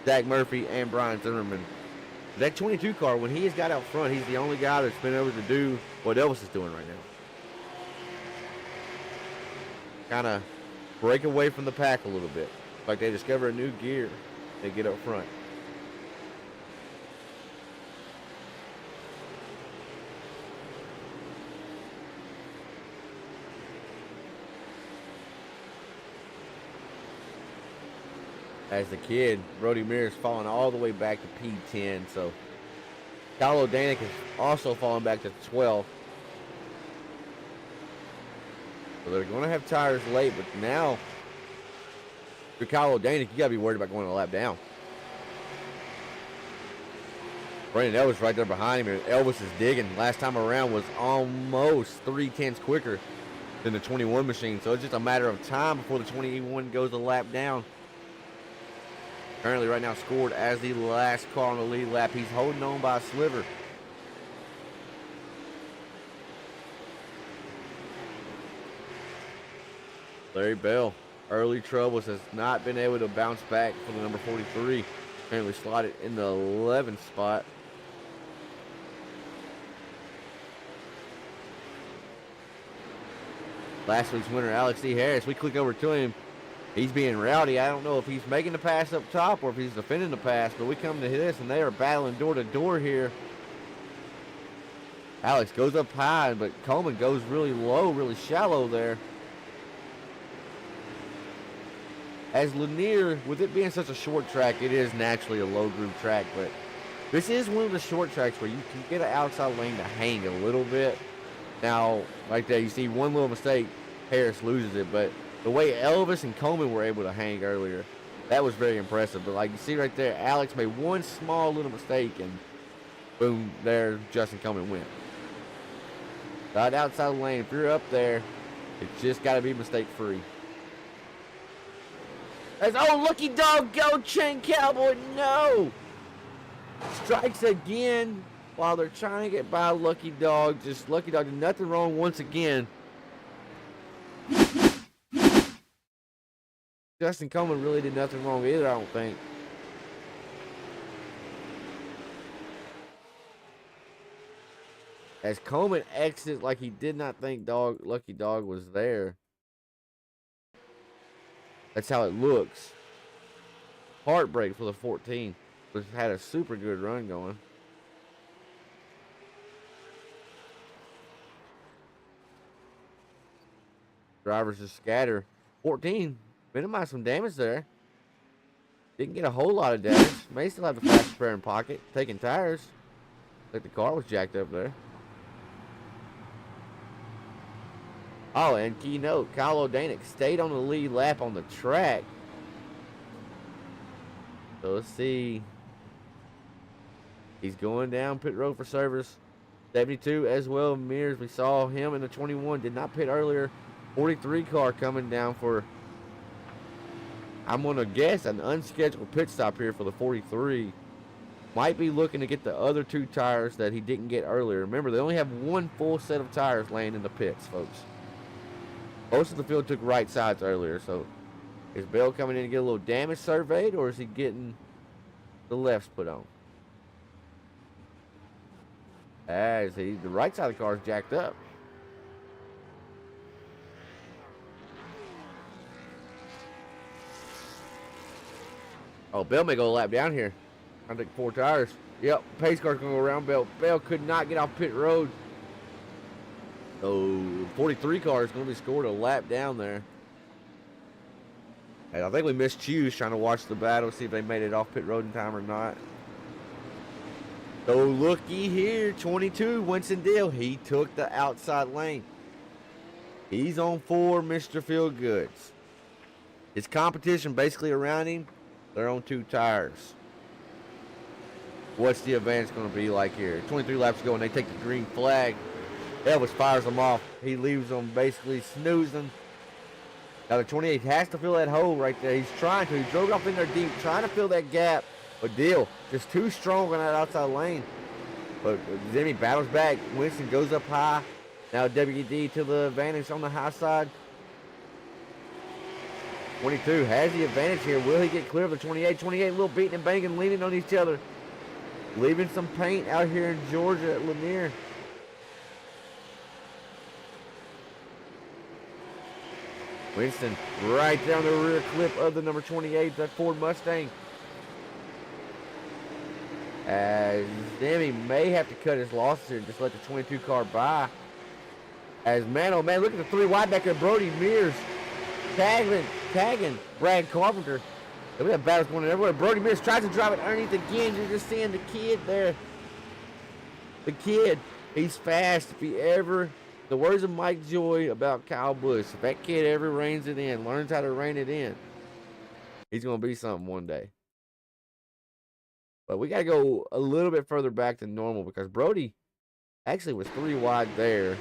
Zach Murphy and Brian Zimmerman. That 22 car, when he has got out front, he's the only guy that's been able to do what Elvis is doing right now. Kind of break away from the pack a little bit. Like they discover a new gear. They get up front. As the kid, Brody Mears falling all the way back to P10. So Kyle O'Danick is also falling back to 12. So they're going to have tires late, but now if you're Kyle O'Danick, you got to be worried about going a lap down. Brandon Elvis right there behind him, and Elvis is digging. Last time around was almost 0.3 quicker than the 21 machine, so it's just a matter of time before the 21 goes a lap down. Currently right now scored as the last car on the lead lap. He's holding on by a sliver. Larry Bell, early troubles, has not been able to bounce back for the number 43. Apparently slotted in the 11th spot. Last week's winner, Alex D. Harris, we click over to him. He's being rowdy. I don't know if he's making the pass up top or if he's defending the pass, but we come to this, and they are battling door to door here. Alex goes up high, but Coleman goes really low, really shallow there. As Lanier, with it being such a short track, it is naturally a low groove track, but this is one of the short tracks where you can get an outside lane to hang a little bit. Now, like that, you see one little mistake, Harris loses it, but the way Elvis and Coleman were able to hang earlier, that was very impressive. But like you see right there, Alex made one small little mistake, and boom, there Justin Coleman went. Right outside the lane, if you're up there, it's just got to be mistake-free. As, oh, lucky dog, go Chain Cowboy, no! Strikes again while they're trying to get by Lucky Dog. Just Lucky Dog did nothing wrong once again. Justin Coleman really did nothing wrong either, I don't think. As Coleman exits like he did not think Lucky Dog was there. That's how it looks. Heartbreak for the 14. But had a super good run going. Drivers just scatter. 14. Minimize some damage there. Didn't get a whole lot of damage. May still have the fast spare in pocket. Taking tires. Like the car was jacked up there. Oh, and key note, Kyle O'Danick stayed on the lead lap on the track. So let's see. He's going down pit road for service. 72 as well. Mears, we saw him in the 21. Did not pit earlier. 43 car coming down for, I'm going to guess, an unscheduled pit stop here for the 43. Might be looking to get the other 2 tires that he didn't get earlier. Remember, they only have 1 full set of tires laying in the pits, folks. Most of the field took right sides earlier, so is Bell coming in to get a little damage surveyed, or is he getting the left's put on. As the right side of the car is jacked up. Oh, Bell may go a lap down here. I think 4 tires. Yep, pace car's going to go around Bell. Bell could not get off pit road. So, 43 car is going to be scored a lap down there. And I think we missed Hughes trying to watch the battle, see if they made it off pit road in time or not. So, looky here, 22, Winston Deal. He took the outside lane. He's on 4, Mr. Feelgoods. His competition basically around him, they're on 2 tires. What's the advance going to be like here? 23 laps ago, and they take the green flag. Elvis fires them off. He leaves them basically snoozing. Now the 28 has to fill that hole right there. He's trying to. He drove off in there deep, trying to fill that gap. But Deal just too strong on that outside lane. But Jimmy battles back. Winston goes up high. Now WD to the advantage on the high side. 22 has the advantage here. Will he get clear of the 28? 28 a little beating and banging, leaning on each other. Leaving some paint out here in Georgia at Lanier. Winston right down the rear clip of the number 28, that Ford Mustang. As Demi may have to cut his losses here and just let the 22 car by. As man, oh man, look at the 3 wide back there. Brody Mears tagging Brad Carpenter. Look at that battle's going on everywhere. Brody Mears tries to drive it underneath again. You're just seeing the kid there. The kid, he's fast. If he ever, the words of Mike Joy about Kyle Busch, if that kid ever reins it in, learns how to rein it in, he's going to be something one day. But we got to go a little bit further back than normal because Brody actually was 3 wide there,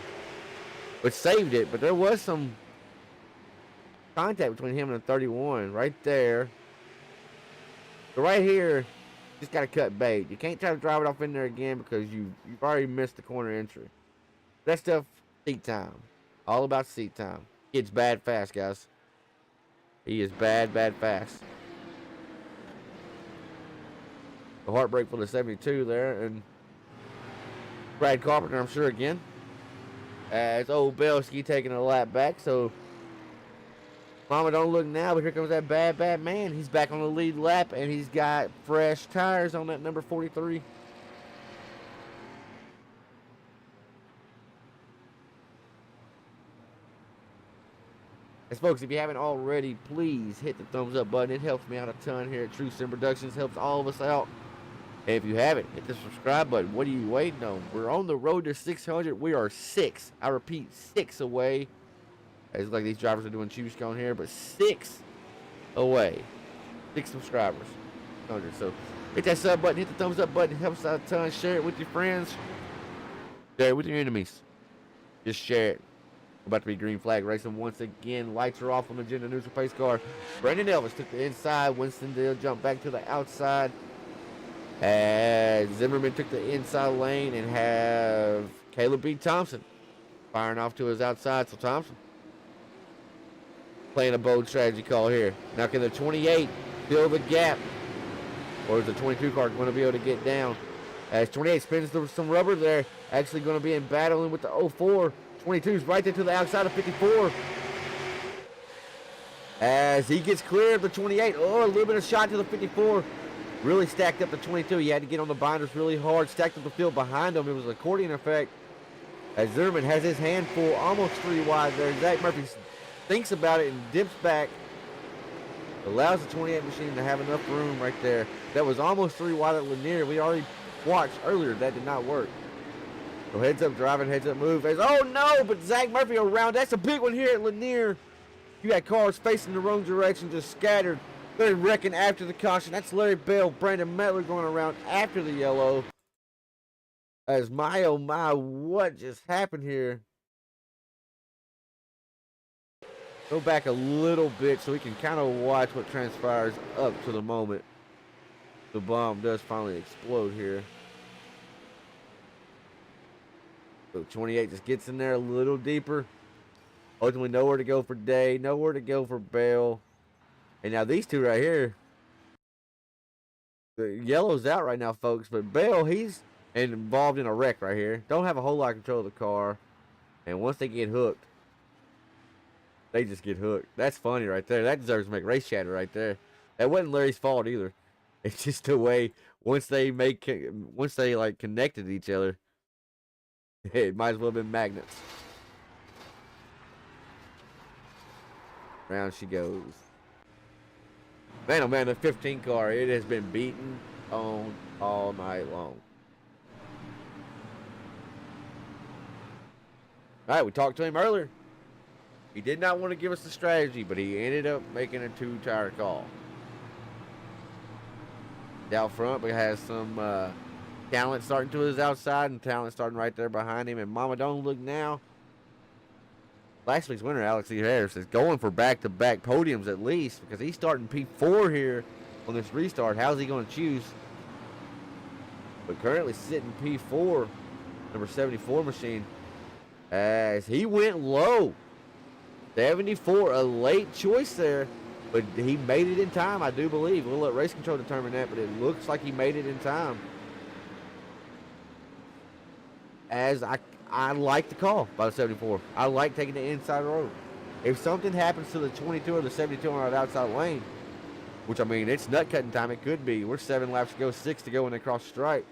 but saved it. But there was some contact between him and the 31 right there. So right here, just got to cut bait. You can't try to drive it off in there again because you've already missed the corner entry. That stuff, seat time. All about seat time. Kid's bad fast, guys. He is bad fast. A heartbreak for the 72 there. And Brad Carpenter, I'm sure, again. As old Belsky taking a lap back. So, Mama, don't look now, but here comes that bad man. He's back on the lead lap, and he's got fresh tires on that number 43. As folks, if you haven't already, please hit the thumbs up button. It helps me out a ton here at True Sim Productions. Helps all of us out. And if you haven't, hit the subscribe button. What are you waiting on? We're on the road to 600. We are 6. I repeat, 6 away. It's like these drivers are doing choose cone here, but 6 away. 6 subscribers. 100. So hit that sub button, hit the thumbs up button. It helps out a ton. Share it with your friends. Share it with your enemies. Just share it. About to be green flag racing once again. Lights are off on the agenda neutral pace car. Brandon Elvis took the inside. Winston Dale jumped back to the outside. As Zimmerman took the inside lane and have Caleb B. Thompson firing off to his outside. So Thompson playing a bold strategy call here. Now can the 28 fill the gap? Or is the 22 car going to be able to get down? As 28 spins through some rubber there. Actually going to be in battling with the 04. 22's right there to the outside of 54. As he gets clear of the 28. Oh, a little bit of shot to the 54. Really stacked up the 22. He had to get on the binders really hard. Stacked up the field behind him. It was an accordion effect. As Zimmerman has his hand full, almost 3 wide there. Zach Murphy thinks about it and dips back. Allows the 28 machine to have enough room right there. That was almost 3 wide at Lanier. We already watched earlier. That did not work. So heads up driving, heads up move. Oh no, but Zach Murphy around. That's a big one here at Lanier. You got cars facing the wrong direction, just scattered. They're wrecking after the caution. That's Larry Bell, Brandon Mettler going around after the yellow. As my, oh my, what just happened here? Go back a little bit so we can kind of watch what transpires up to the moment the bomb does finally explode here. So 28 just gets in there a little deeper. Ultimately, nowhere to go for Day, nowhere to go for Bell. And now these two right here, The yellow's out right now, folks. But Bell, he's involved in a wreck right here. Don't have a whole lot of control of the car. And once they get hooked, they just get hooked. That's funny right there. That deserves to make race chatter right there. That wasn't Larry's fault either. It's just the way once they like connected to each other, it might as well have been magnets. Round she goes. Man, oh man, the 15 car, it has been beaten on all night long. All right, we talked to him earlier. He did not want to give us the strategy, but he ended up making a 2-tire call. Out front, we have some talent starting to his outside and talent starting right there behind him. And Mama, don't look now. Last week's winner, Alex E. Harris, is going for back-to-back podiums at least because he's starting P4 here on this restart. How's he going to choose? But currently sitting P4, number 74 machine, as he went low. 74, a late choice there, but he made it in time, I do believe. We'll let race control determine that, but it looks like he made it in time. As I like the call by the 74. I like taking the inside road. If something happens to the 22 or the 72 on that outside lane, which I mean, it's nut cutting time, it could be. We're 7 laps to go, 6 to go when they cross the stripe.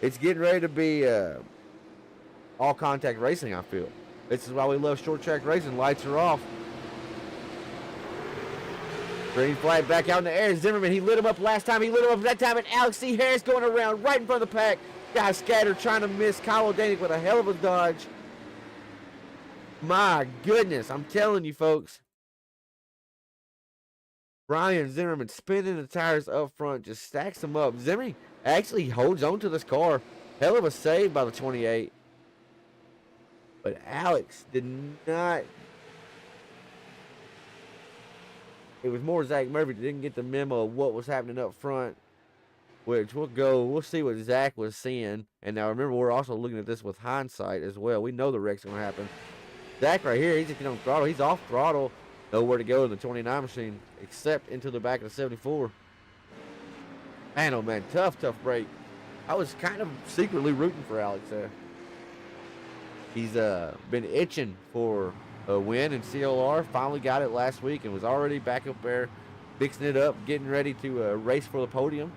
It's getting ready to be all contact racing, I feel. This is why we love short track racing. Lights are off. Green flag back out in the air. Zimmerman, he lit him up last time. He lit him up that time. And Alex C. Harris going around right in front of the pack. Guys scattered trying to miss Kyle O'Danick with a hell of a dodge. My goodness. I'm telling you, folks. Brian Zimmerman spinning the tires up front. Just stacks them up. Zimmerman actually holds on to this car. Hell of a save by the 28. But Alex did not. It was more Zach Murphy that didn't get the memo of what was happening up front. Which we'll see what Zach was seeing. And now remember, we're also looking at this with hindsight as well. We know the wreck's going to happen. Zach right here, he's just on throttle. He's off throttle. Nowhere to go in the 29 machine except into the back of the 74. Man, oh man, tough break. I was kind of secretly rooting for Alex there. He's been itching for a win in CLR. Finally got it last week and was already back up there, fixing it up, getting ready to race for the podium.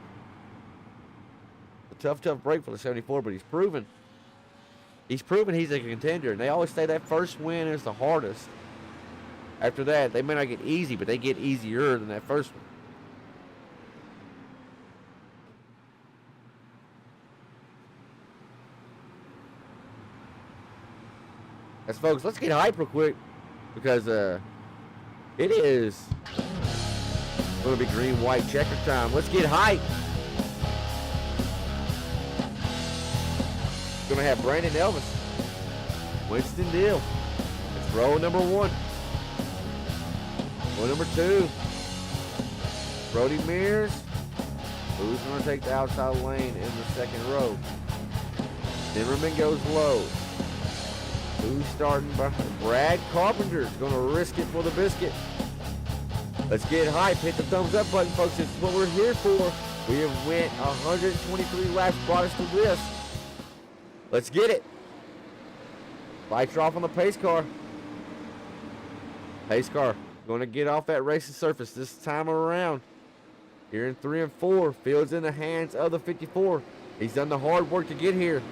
A tough break for the 74, but he's proven he's a contender. And they always say that first win is the hardest. After that, they may not get easy, but they get easier than that first one. As folks, let's get hype real quick because it is going to be green, white checker time. Let's get hype. Going to have Brandon Elvis, Winston Deal. It's row number 1. Row number 2. Brody Mears. Who's going to take the outside lane in the second row? Zimmerman goes low. Who's starting behind? Brad Carpenter's going to risk it for the biscuit. Let's get hype. Hit the thumbs up button, folks. This is what we're here for. We have went 123 laps, brought us to this. Let's get it. Lights are off on the pace car. Pace car going to get off that racing surface this time around. Here in 3 and 4. Field's in the hands of the 54. He's done the hard work to get here.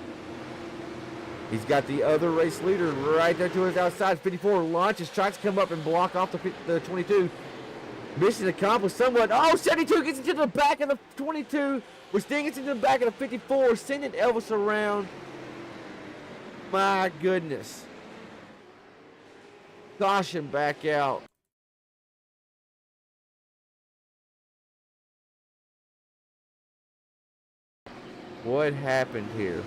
He's got the other race leader right there to his outside. 54 launches, tries to come up and block off the 22. Mission accomplished somewhat. Oh, 72 gets into the back of the 22, which then gets into the back of the 54, sending Elvis around. My goodness. Caution back out. What happened here?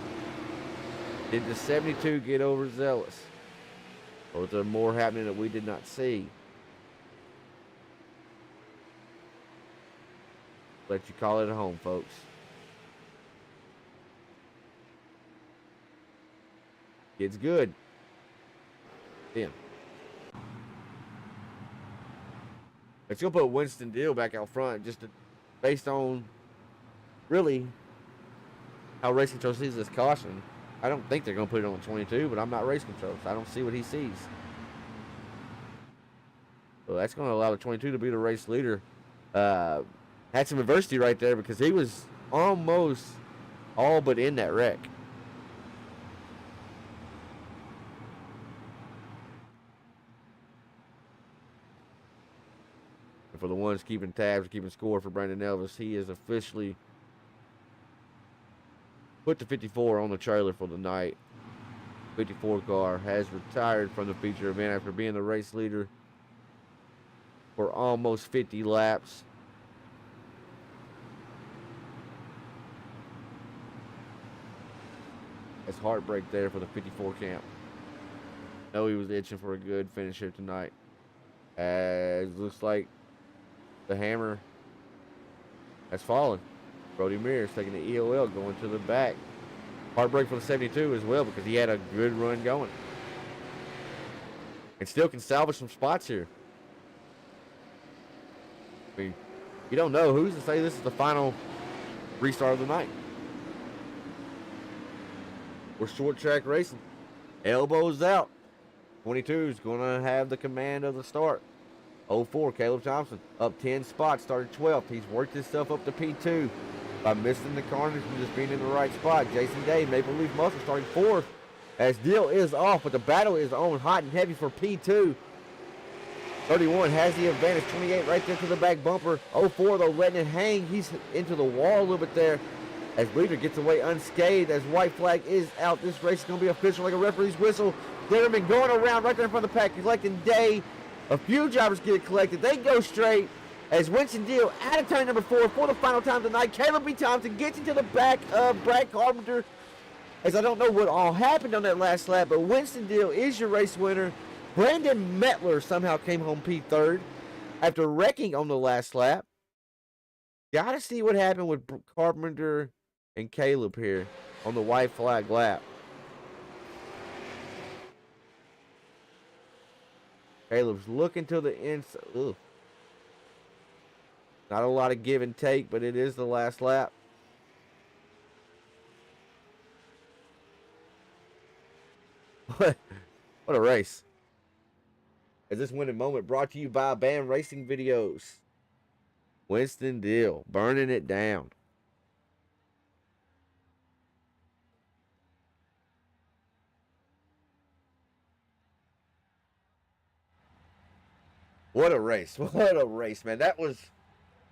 Did the 72 get overzealous? Or was there more happening that we did not see? Let you call it at home, folks. It's good. Yeah. Let's go put Winston Deal back out front just to based on really how race control sees this caution, I don't think they're going to put it on 22, but I'm not race control, so I don't see what he sees. So that's going to allow the 22 to be the race leader. Had some adversity right there because he was almost all but in that wreck. And for the ones keeping tabs, keeping score for Brandon Elvis, he is officially put the 54 on the trailer for the night. 54 car has retired from the feature event after being the race leader for almost 50 laps. That's heartbreak there for the 54 camp. Know he was itching for a good finish here tonight. As looks like the hammer has fallen. Brody Mears taking the EOL going to the back. Heartbreak for the 72 as well because he had a good run going. And still can salvage some spots here. I mean, you don't know. Who's to say this is the final restart of the night? We're short track racing. Elbows out. 22 is going to have the command of the start. 04, Caleb Thompson, up 10 spots, started 12th. He's worked himself up to P2 by missing the corners and just being in the right spot. Jason Day, Maple Leaf Muscle, starting 4th. As Deal is off, but the battle is on hot and heavy for P2. 31 has the advantage, 28 right there to the back bumper. 04, though, letting it hang. He's into the wall a little bit there. As Bleeder gets away unscathed, as white flag is out. This race is going to be official like a referee's whistle. Gliderman going around right there in front of the pack, collecting Day. A few drivers get it collected. They go straight as Winston Deal out of turn number 4 for the final time tonight. Caleb B. Thompson gets into the back of Brad Carpenter. As I don't know what all happened on that last lap, but Winston Deal is your race winner. Brandon Metler somehow came home P3rd after wrecking on the last lap. Gotta see what happened with Carpenter and Caleb here on the white flag lap. Caleb's looking to the inside. Ugh. Not a lot of give and take, but it is the last lap. What a race. As this winning moment brought to you by Bam Racing Videos. Winston Deal burning it down. What a race. What a race, man. That was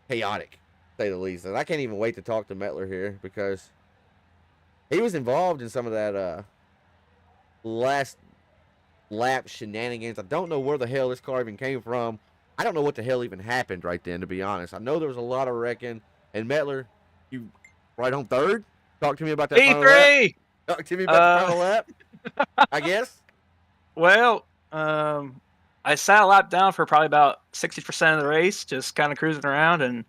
chaotic, to say the least. And I can't even wait to talk to Metler here because he was involved in some of that last lap shenanigans. I don't know where the hell this car even came from. I don't know what the hell even happened right then, to be honest. I know there was a lot of wrecking. And Metler, you right on 3rd? Talk to me about that final lap. Talk to me about the final lap, I guess. Well, I sat a lap down for probably about 60% of the race, just kind of cruising around, and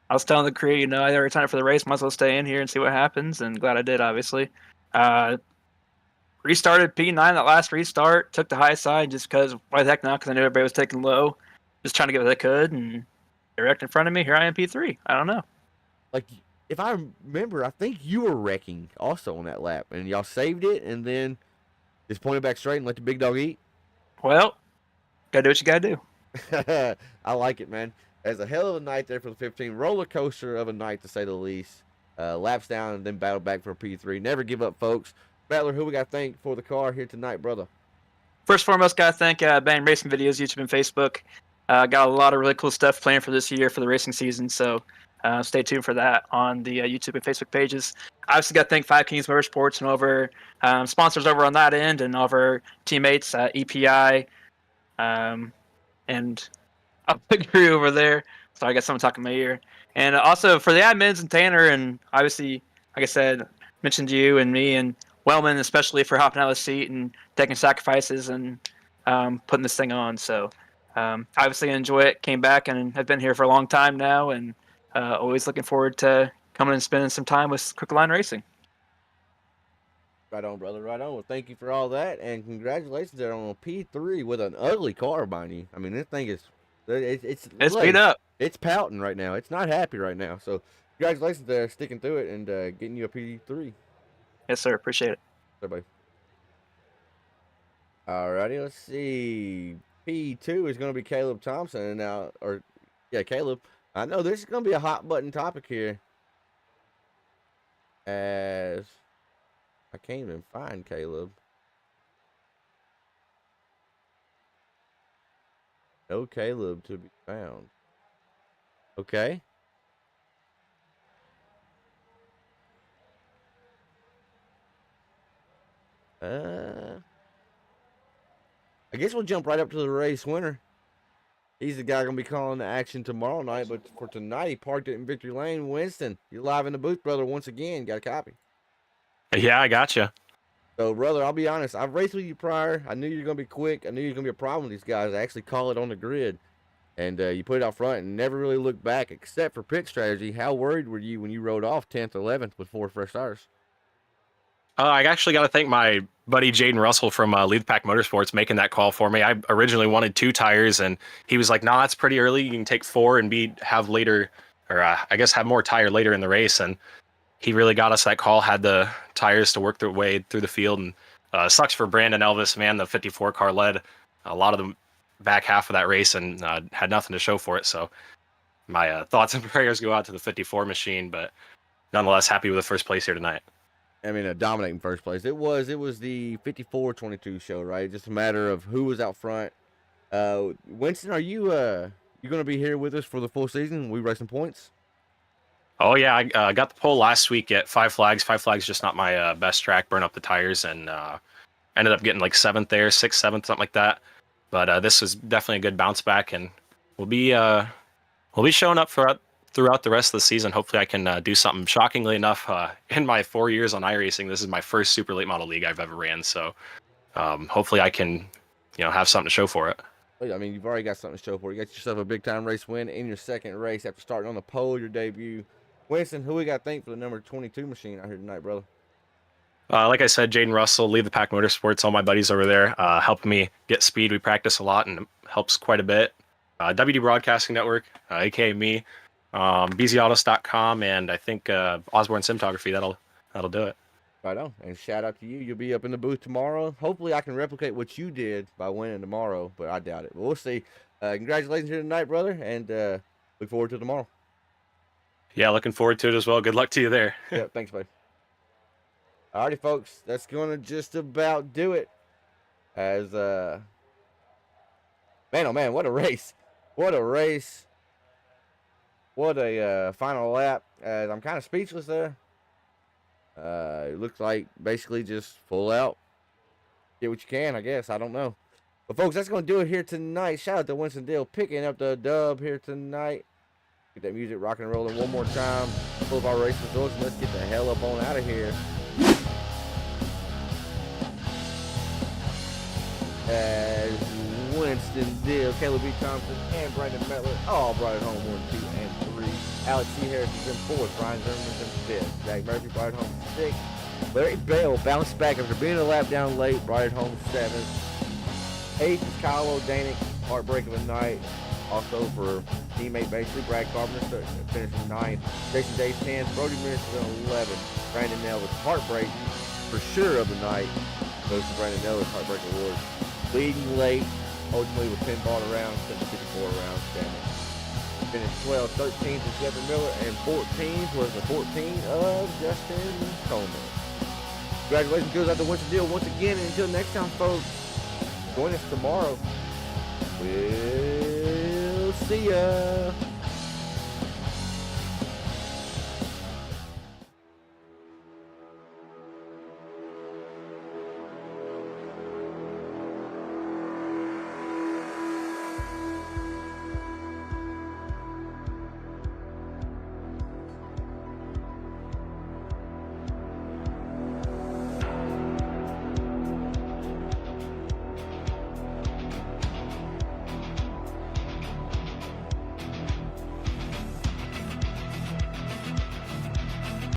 I was telling the crew, I already signed up for the race, might as well stay in here and see what happens, and glad I did, obviously. Restarted P9, that last restart, took the high side just because, why the heck not, because I knew everybody was taking low, just trying to get what they could, and they wrecked in front of me, here I am P3, I don't know. Like, if I remember, I think you were wrecking also on that lap, and y'all saved it, and then just pointed back straight and let the big dog eat. Well, gotta do what you gotta do. I like it, man. As a hell of a night there for the 15. Roller coaster of a night, to say the least. Laps down and then battle back for P3. Never give up, folks. Battler, who we got to thank for the car here tonight, brother? First and foremost, gotta thank Bang Racing Videos, YouTube and Facebook. Got a lot of really cool stuff planned for this year for the racing season, so stay tuned for that on the YouTube and Facebook pages. Obviously, got to thank Five Kings Motorsports and over sponsors over on that end, and over teammates, EPI, and a big crew over there. Sorry, I got someone talking in my ear. And also for the admins and Tanner, and obviously, like I said, mentioned you and me and Wellman, especially for hopping out of the seat and taking sacrifices and putting this thing on. So obviously I enjoy it, came back and have been here for a long time now, and always looking forward to coming and spending some time with Quick Line Racing. Right on, brother. Right on. Well, thank you for all that, and congratulations there on P3 with an ugly car, mind you. I mean, this thing is It's It's look, beat up. It's pouting right now. It's not happy right now. So congratulations there, sticking through it and getting you a P3. Yes, sir. Appreciate it. Everybody. Alrighty, let's see. P2 is going to be Caleb Thompson, and now, Caleb. I know this is going to be a hot button topic here, as I can't even find Caleb. No Caleb to be found. Okay. I guess we'll jump right up to the race winner. He's the guy going to be calling the action tomorrow night, but for tonight, he parked it in Victory Lane. Winston, you're live in the booth, brother, once again. Got a copy. Yeah, I gotcha. So, brother, I'll be honest. I've raced with you prior. I knew you were going to be quick. I knew you were going to be a problem with these guys. I actually call it on the grid. And you put it out front and never really looked back, except for pit strategy. How worried were you when you rode off 10th, 11th with 4 fresh tires? I actually got to thank my buddy Jaden Russell from Lead the Pack Motorsports making that call for me. I originally wanted 2 tires, and he was like, "Nah, it's pretty early. You can take 4 and have later, or I guess have more tire later in the race." And he really got us that call. Had the tires to work their way through the field, and sucks for Brandon Elvis, man. The 54 car led a lot of the back half of that race and had nothing to show for it. So my thoughts and prayers go out to the 54 machine, but nonetheless, happy with the first place here tonight. I mean, a dominating first place. It was the 54-22 show, right? Just a matter of who was out front. Winston, are you going to be here with us for the full season? We racing points? Oh yeah, I got the pole last week at Five Flags. Five Flags just not my best track. Burn up the tires and ended up getting like 7th there, 6th, 7th, something like that. But this was definitely a good bounce back, and we'll be showing up throughout the rest of the season. Hopefully I can do something. Shockingly enough, in my 4 years on iRacing, this is my first super late model league I've ever ran. So hopefully I can, have something to show for it. I mean, you've already got something to show for it. You got yourself a big time race win in your second race after starting on the pole, your debut. Winston, who we got to thank for the number 22 machine out here tonight, brother? Like I said, Jaden Russell, Lead the Pack Motorsports, all my buddies over there, helping me get speed. We practice a lot and it helps quite a bit. WD Broadcasting Network, aka me, bzautos.com, and I think Osborne Cinematography. That'll do it. Right on. And shout out to you. You'll be up in the booth tomorrow. Hopefully I can replicate what you did by winning tomorrow, but I doubt it. But we'll see. Congratulations here tonight, brother, and look forward to tomorrow. Yeah, looking forward to it as well. Good luck to you there. Yeah, thanks, buddy. Alrighty, folks. That's going to just about do it. As, man, oh, man, what a race. What a race. What a final lap. As I'm kind of speechless there. It looks like basically just full out. Get what you can, I guess. I don't know. But, folks, that's going to do it here tonight. Shout out to Winston Dill picking up the dub here tonight. Get that music rocking and rolling one more time. Full of our race results, and let's get the hell up on out of here. As Winston Dill, Caleb B. Thompson, and Brandon Mettler all brought it home 1, 2, and 3. Alex C. Harris is in 4th. Brian Zimmerman's in 5th. Zach Murphy brought it home 6th. Larry Bell bounced back after being a lap down late, brought it home 7th. 8th is Kyle O'Danick, heartbreak of the night. Also for teammate basically, Brad Carpenter finishing 9th. Jason Days 10th. Brody Mears is in 11th. Brandon Ellis, heartbreak for sure of the night. Goes to Brandon Ellis, heartbreak award. Leading late, ultimately with 10 ball around, 754 rounds standing. Finished 12th, 13th is Kevin Miller, and 14th was the 14 of Justin Coleman. Congratulations goes out to Winston Dill once again, and until next time, folks, join us tomorrow. We'll see ya.